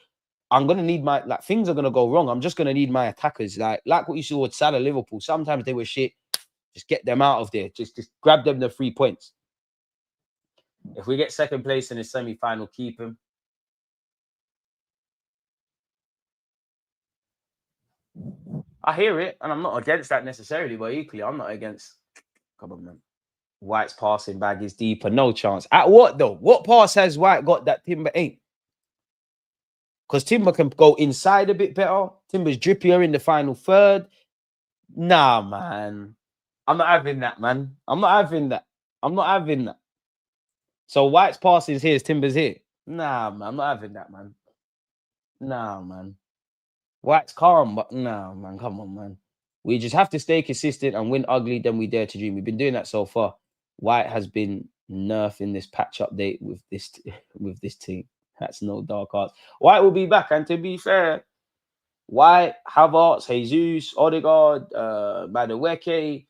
I'm gonna need things are gonna go wrong. I'm just gonna need my attackers, like what you saw with Salah Liverpool. Sometimes they were shit. Just get them out of there. Just grab them the 3 points. If we get second place in the semi-final, keep him. I hear it, and I'm not against that necessarily, but equally, I'm not against. Come on, man. White's passing bag is deeper. No chance. At what, though? What pass has White got that Timber ain't? Because Timber can go inside a bit better. Timber's drippier in the final third. Nah, man. I'm not having that, man. I'm not having that. So White's passing is here, Timber's here. Nah, man. I'm not having that, man. Nah, man. White's calm, but nah, man. Come on, man. We just have to stay consistent and win ugly, then we dare to dream. We've been doing that so far. White has been nerfing this patch update with this team. That's no dark arts. White will be back, and to be fair, White, Havertz, Jesus, Odegaard, Madueke,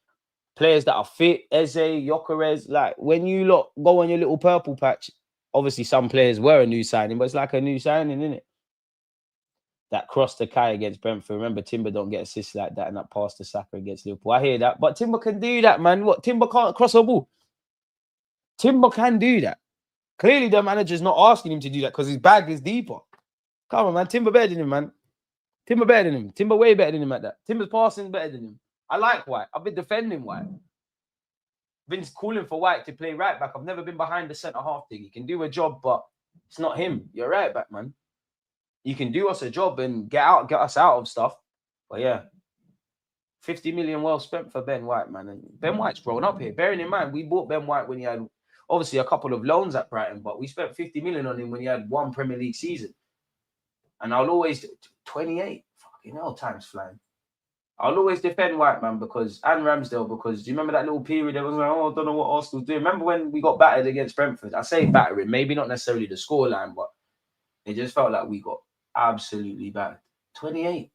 players that are fit, Eze, Gyökeres. Like when you go on your little purple patch, obviously some players were a new signing, but it's like a new signing, isn't it? That cross to Kai against Brentford. Remember, Timber don't get assists like that, and that pass to Saka against Liverpool. I hear that, but Timber can do that, man. What? Timber can't cross a ball. Timber can do that. Clearly, the manager's not asking him to do that because his bag is deeper. Come on, man. Timber better than him, man. Timber better than him. Timber way better than him at that. Timber's passing better than him. I like White. I've been defending White. Been calling for White to play right back. I've never been behind the centre half thing. He can do a job, but it's not him. You're right back, man. You can do us a job and get us out of stuff. But yeah, 50 million well spent for Ben White, man. And Ben White's grown up here. Bearing in mind, we bought Ben White when he had obviously a couple of loans at Brighton, but we spent 50 million on him when he had one Premier League season. And I'll always 28. Fucking hell, time's flying. I'll always defend White, man, and Ramsdale, because do you remember that little period? Everyone was like, oh, I don't know what Arsenal's doing. Remember when we got battered against Brentford? I say battering, maybe not necessarily the scoreline, but it just felt like we got absolutely battered. 28.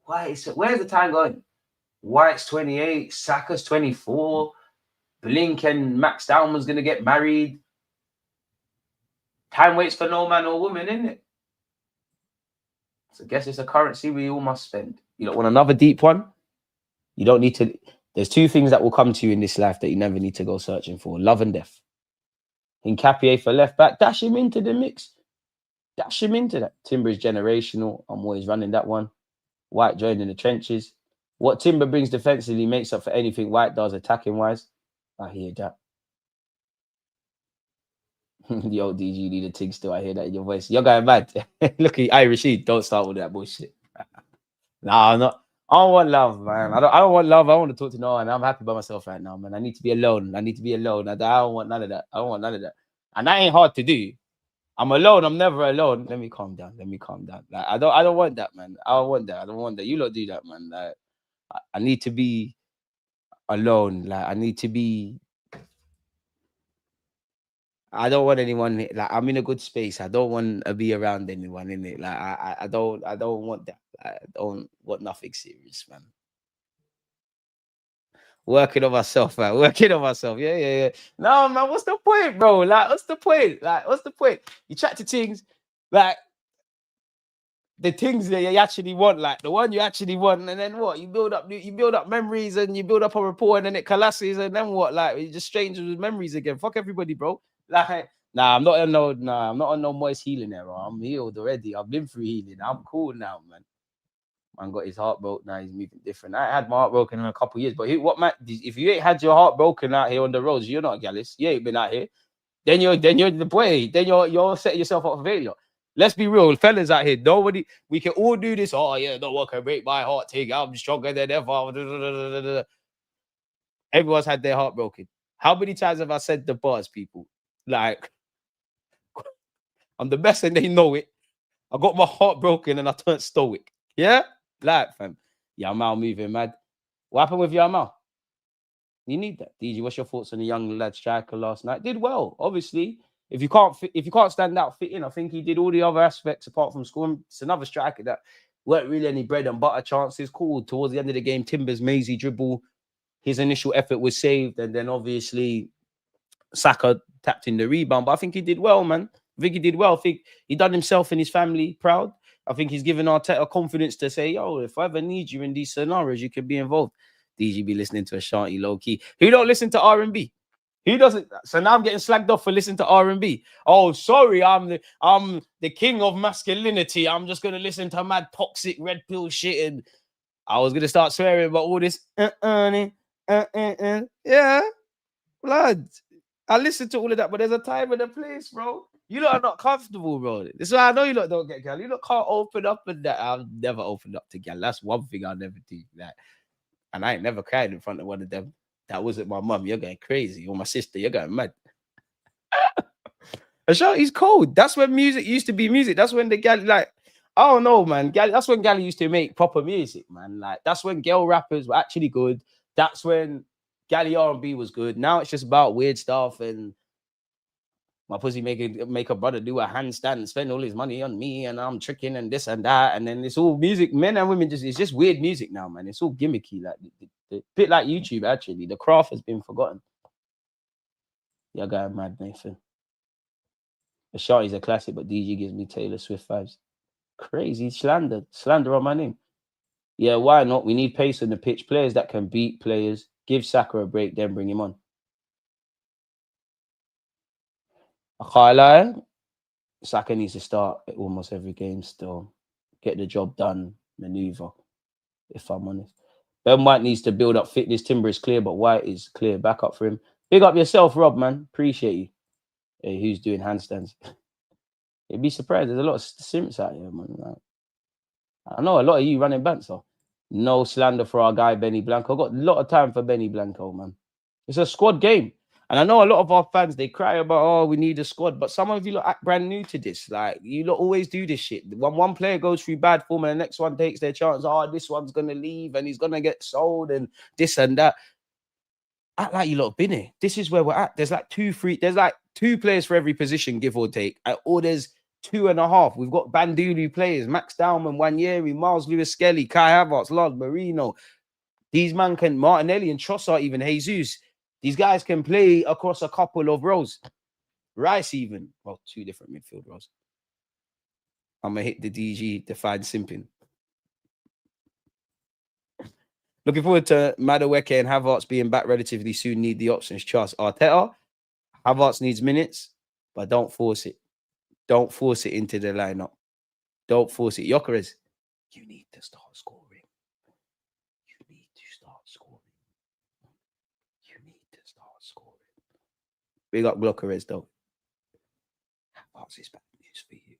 Where's the time going? White's 28, Saka's 24, Blink and Max Dowman's going to get married. Time waits for no man or woman, isn't it? So I guess it's a currency we all must spend. You don't want another deep one? You don't need to. There's two things that will come to you in this life that you never need to go searching for: love and death. Hincapié for left back, dash him into the mix. Dash him into that. Timber is generational. I'm always running that one. White joined in the trenches. What Timber brings defensively makes up for anything White does attacking wise. I hear that. Yo, DG, you need a ting still. I hear that in your voice. You're going mad. Look at Irish. Don't start with that bullshit. Nah, I'm not. I don't want love, man. I don't want love. I want to talk to no one. I'm happy by myself right now, man. I need to be alone. I don't want none of that. And that ain't hard to do. I'm alone. I'm never alone. Let me calm down. Like, I don't want that, man. I don't want that. You lot do that, man. Like, I need to be alone. Like, I need to be I don't want anyone like I'm in a good space. I don't want to be around anyone in it. Like I don't want that. I don't want nothing serious, man. Working on myself, man. Working on myself. Yeah, yeah, yeah. No, man. What's the point, bro? Like, what's the point? Like, what's the point? You chat to things like the things that you actually want, like the one you actually want, and then what? You build up memories, and you build up a rapport, and then it collapses, and then what? Like you just strangers with memories again. Fuck everybody, bro. Like, I'm not on no moist healing era. I'm healed already. I've been through healing. I'm cool now, man. Man got his heart broke. Now he's moving different. I had my heart broken in a couple of years, but what man? If you ain't had your heart broken out here on the roads, you're not Gallus. You ain't been out here. Then you're the boy. Then you're setting yourself up for failure. Let's be real, fellas out here. Nobody, we can all do this. Oh yeah, no one can break my heart. Take, I'm stronger than ever. Everyone's had their heart broken. How many times have I said the bars, people? Like, I'm the best and they know it. I got my heart broken and I turned stoic. Yeah? Like, fam. Yeah, I'm out moving, mad. What happened with Yamal? You need that. DG, what's your thoughts on the young lad striker last night? Did well, obviously. If you can't stand out, fit in. I think he did all the other aspects apart from scoring. It's another striker that weren't really any bread and butter chances. Cool. Towards the end of the game, Timbers mazy dribble. His initial effort was saved, and then obviously Saka tapped in the rebound. But I think he did well, man. I think he did well. I think he done himself and his family proud. I think he's given Arteta confidence to say, yo, if I ever need you in these scenarios, you can be involved. DG be listening to Ashanti low key. Who don't listen to R&B? Who doesn't? So now I'm getting slagged off for listening to R&B. Oh, sorry, I'm the king of masculinity. I'm just gonna listen to mad toxic red pill shit, and I was gonna start swearing about all this. Yeah, blood. I listen to all of that, but there's a time and a place, bro. You lot are not comfortable, bro. This is why I know you lot don't get gal. You lot can't open up and that. I've never opened up to gal. That's one thing I'll never do. Like, and I ain't never cried in front of one of them. That wasn't my mum. You're going crazy. Or my sister, you're going mad. Ashanti's cold. That's when music used to be music. That's when the gal, like, I don't know, man. That's when gal used to make proper music, man. Like, that's when girl rappers were actually good. That's when galley R&B was good. Now it's just about weird stuff and my pussy make a brother do a handstand and spend all his money on me and I'm tricking and this and that. And then it's all music. Men and women it's just weird music now, man. It's all gimmicky. Like bit like YouTube, actually. The craft has been forgotten. Yeah, guy mad, Nathan. Ashanti's a classic, but DG gives me Taylor Swift vibes. Crazy slander on my name. Yeah, why not? We need pace on the pitch. Players that can beat players. Give Saka a break, then bring him on. I can't lie. Saka needs to start almost every game still. Get the job done, maneuver, if I'm honest. Ben White needs to build up fitness. Timber is clear, but White is clear. Back up for him. Big up yourself, Rob, man. Appreciate you. Hey, who's doing handstands? You'd be surprised. There's a lot of simps out here, man. Like, I know a lot of you running bands, so no slander for our guy, Benny Blanco. I've got a lot of time for Benny Blanco, man. It's a squad game. And I know a lot of our fans, they cry about, oh, we need a squad. But some of you look brand new to this. Like, you lot always do this shit. When one player goes through bad form and the next one takes their chance, oh, this one's going to leave and he's going to get sold and this and that. Act like you lot been here. This is where we're at. There's like two players for every position, give or take. Or there's 2.5. We've got Bandulu players, Max Dowman, Nwaneri, Miles Lewis Skelly, Kai Havertz, Lod, Marino. These man can, Martinelli and Trossard, even Jesus. These guys can play across a couple of rows. Rice even. Well, 2 different midfield rows. I'm going to hit the DG, define simping. Looking forward to Madueke and Havertz being back relatively soon. Need the options. Trust Arteta. Havertz needs minutes, but don't force it. Don't force it into the lineup. Don't force it. Gyökeres, you need to start scoring. You need to start scoring. You need to start scoring. Big up Gyökeres, though. Havertz is bad news for you.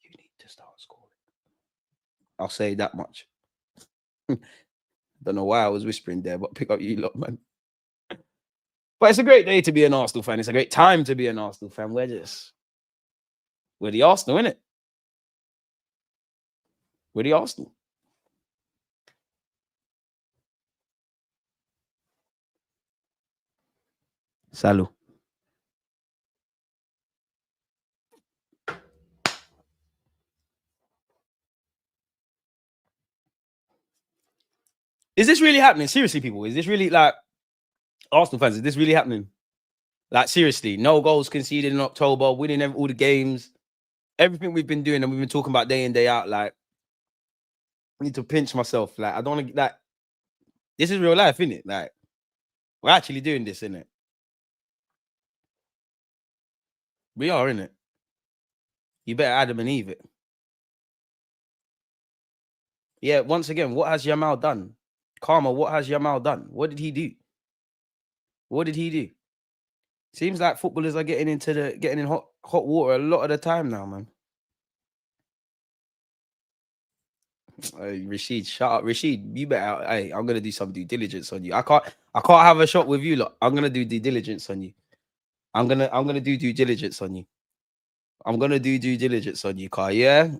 You need to start scoring. I'll say that much. Don't know why I was whispering there, but pick up you lot, man. But it's a great day to be an Arsenal fan. It's a great time to be an Arsenal fan. We're the Arsenal, innit? We're the Arsenal. Salut. Is this really happening? Seriously, people, is this really like Arsenal fans? Is this really happening? Like seriously, no goals conceded in October, winning all the games, everything we've been doing and we've been talking about day in day out. Like, I need to pinch myself. Like, I don't want to like. This is real life, isn't it? Like, we're actually doing this, isn't it? We are, innit? You better Adam and Eve it. Yeah, once again, what has Yamal done? Karma, what has Yamal done? What did he do? What did he do? Seems like footballers are getting in hot water a lot of the time now, man. Rashid, shut up. Rashid, you better. Hey, I'm gonna do some due diligence on you. I can't have a shot with you, look. I'm gonna do due diligence on you. I'm gonna do due diligence on you. I'm gonna do due diligence on you, Car. Yeah.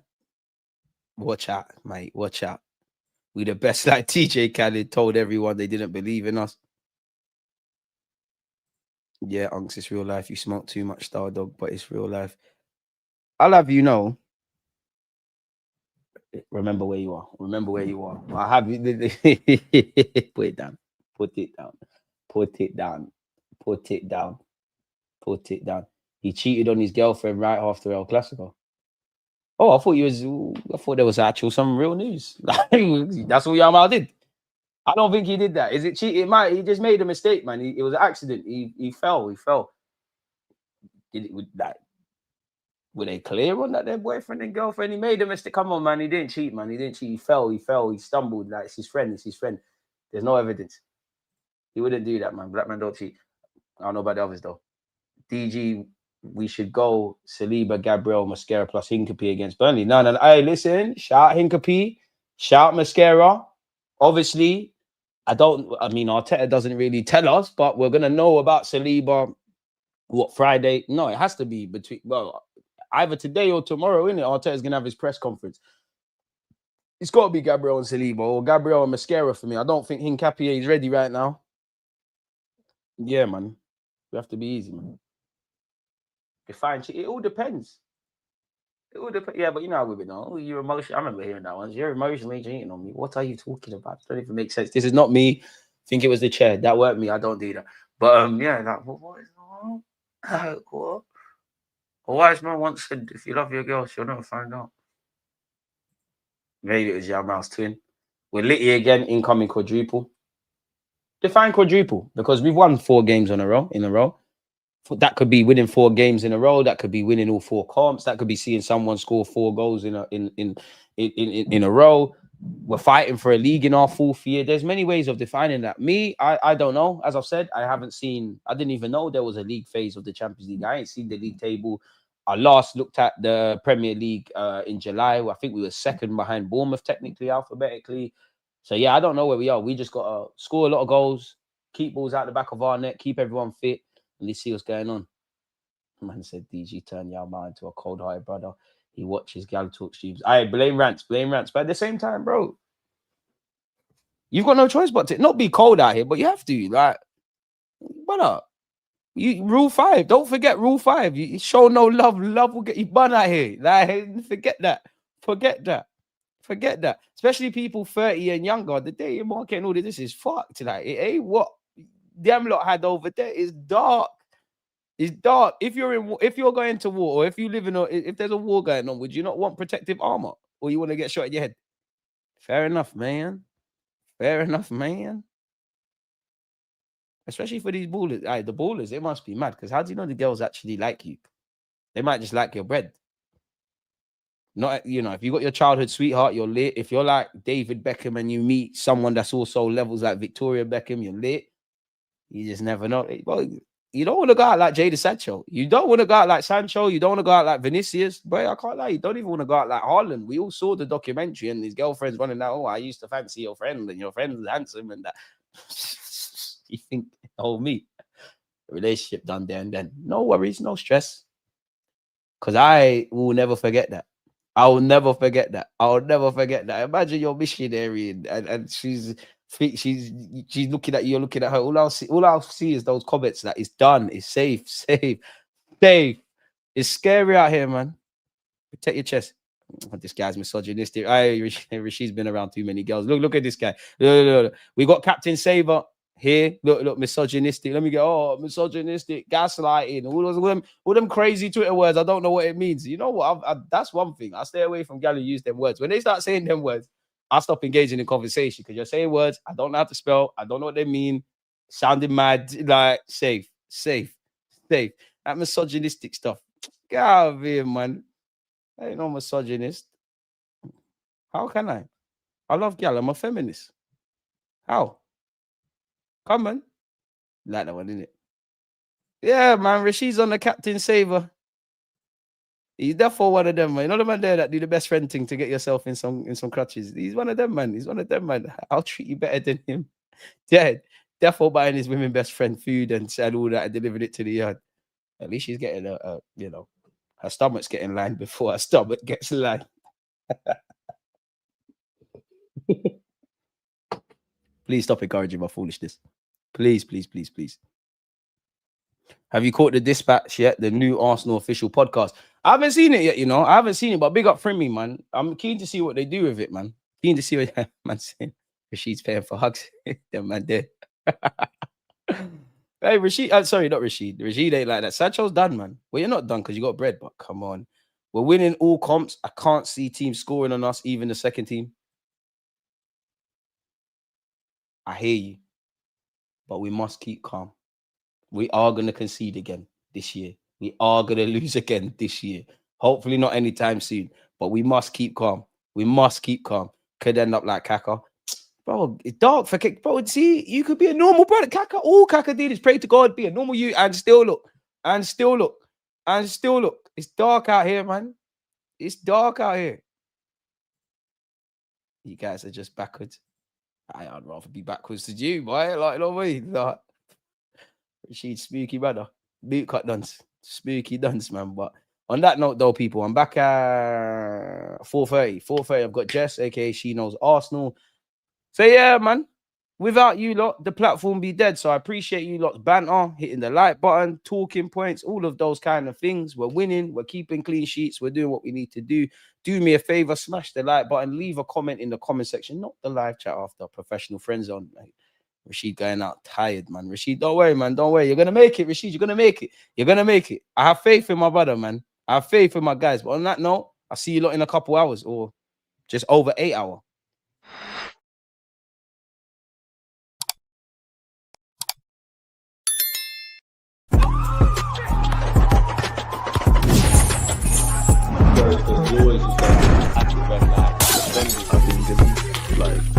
Watch out, mate. Watch out. We the best, like TJ Khaled told everyone they didn't believe in us. Yeah, Unks, it's real life. You smoke too much, Star Dog, but it's real life. I'll have you know. Remember where you are. Remember where you are. I have you. Put it down. Put it down. Put it down. Put it down. Put it down. He cheated on his girlfriend right after El Clasico. Oh, I thought there was actual some real news. That's what Yamal did. I don't think he did that. Is it cheating? He just made a mistake, man. It was an accident. He fell. He fell. Did it with that? Were they clear on that? Their boyfriend and girlfriend. He made a mistake. Come on, man. He didn't cheat, man. He didn't cheat. He fell. He fell. He stumbled. Like it's his friend. It's his friend. There's no evidence. He wouldn't do that, man. Black man don't cheat. I don't know about the others though. DG, we should go Saliba, Gabriel, Mascara plus Hincapie against Burnley. No. Hey, listen. Shout Hincapie. Shout Mascara. Obviously, Arteta doesn't really tell us, but we're gonna know about Saliba. What Friday? No, it has to be either today or tomorrow, innit? Arteta's gonna have his press conference. It's got to be Gabriel and Saliba or Gabriel and Mascara for me. I don't think Hincapie is ready right now. Yeah, man. We have to be easy, man. Define it all depends. It all depends. Yeah, but you know how we know. You're emotional. I remember hearing that once. You're emotionally cheating on me. What are you talking about? It don't even make sense. This is not me. I think it was the chair. That weren't me. I don't do that. But yeah, like what is wrong? What? A wise man once said, if you love your girl, she'll never find out. Maybe it was Yamal's twin. We're Litty again, incoming quadruple. Define quadruple, because we've won 4 games in a row. That could be winning 4 games in a row. That could be winning all 4 comps. That could be seeing someone score 4 goals in a row. We're fighting for a league in our 4th year. There's many ways of defining that. I don't know. As I've said, I didn't even know there was a league phase of the Champions League. I ain't seen the league table. I last looked at the Premier League in July. I think we were 2nd behind Bournemouth, technically, alphabetically. So, yeah, I don't know where we are. We just got to score a lot of goals, keep balls out the back of our net, keep everyone fit, and let's see what's going on. Man said DG turned Yamal into a cold-hearted brother. He watches Gal Talk streams. I blame rants. But at the same time, bro, you've got no choice but to not be cold out here, but you have to. Like, brother, rule 5. Don't forget rule 5. You show no love. Love will get you bun out here. Like, forget that. Especially people 30 and younger. The day you're marketing all this is fucked. Like, it ain't what them lot had over there. It's dark. It's dark. If you're going to war, or if you live if there's a war going on, would you not want protective armor, or you want to get shot in your head? Fair enough, man. Especially for these ballers. The ballers, it must be mad, because how do you know the girls actually like you? They might just like your bread. Not, if you got your childhood sweetheart, you're lit. If you're like David Beckham and you meet someone that's also levels like Victoria Beckham, you're lit. You just never know. Well, you don't want to go out like Jadon Sancho. You don't want to go out like Sancho. You don't want to go out like Vinicius. Boy, I can't lie. You don't even want to go out like Haaland. We all saw the documentary and his girlfriend's running out. Oh, I used to fancy your friend and your friend's handsome and that. You think, me, relationship done there and then. No worries, no stress. Because I will never forget that. I'll never forget that. Imagine you're missionary and she's looking at you, you're looking at her. All I'll see is those comments that it's done, it's safe. It's scary out here, man. Protect your chest. This guy's misogynistic. Rashid's been around too many girls. Look at this guy. Look. We got Captain Saver here. Look, misogynistic. Let me go. Misogynistic, gaslighting, all them crazy Twitter words. I don't know what it means. You know what? That's one thing. I stay away from gal who use them words. When they start saying them words, I stop engaging in conversation because you're saying words I don't know how to spell. I don't know what they mean. Sounding mad. Like safe. That misogynistic stuff. Get out of here, man. I ain't no misogynist. How can I? I love gal. I'm a feminist. How? Come on. Like that one, innit? Yeah, man. Rashid's on the Captain Saver. He's therefore one of them, man. You know the man there that do the best friend thing to get yourself in some crutches. He's one of them, man. I'll treat you better than him. Yeah. Therefore buying his women best friend food and all that and delivering it to the yard. At least she's getting her stomach's getting lined before her stomach gets lined. Please stop encouraging my foolishness. Please. Have you caught the dispatch yet? The new Arsenal official podcast. I haven't seen it yet, I haven't seen it, but big up Frimmy, man. I'm keen to see what they do with it, man. Keen to see what man's saying. Rashid's paying for hugs. Them man there. Hey, Rashid. Sorry, not Rashid. Rashid ain't like that. Sancho's done, man. Well, you're not done because you got bread, but come on. We're winning all comps. I can't see teams scoring on us, even the second team. I hear you. But we must keep calm. We are going to concede again this year. We are going to lose again this year. Hopefully not anytime soon. But we must keep calm. Could end up like Kaka. Bro, it's dark for kick. Bro, see, you could be a normal brother. Kaka, all Kaka did is pray to God, be a normal you, and still look. It's dark out here, man. It's dark out here. You guys are just backwards. I'd rather be backwards to you, boy. Like, no way. Like, she's spooky, brother. Boot cut duns. Spooky duns, man. But on that note, though, people, I'm back at 4:30. 4:30, I've got Jess, aka She Knows Arsenal. So yeah, man, without you lot, the platform be dead. So I appreciate you lot's banter, hitting the like button, talking points, all of those kind of things. We're winning, we're keeping clean sheets, we're doing what we need to do. Do me a favor, smash the like button, leave a comment in the comment section, not the live chat after professional friend zone. Like, Rashid going out tired, man. Rashid, don't worry, man. Don't worry. You're gonna make it, Rashid. You're gonna make it. I have faith in my brother, man. I have faith in my guys. But on that note, I'll see you lot in a couple hours or just over 8 hours. Always just like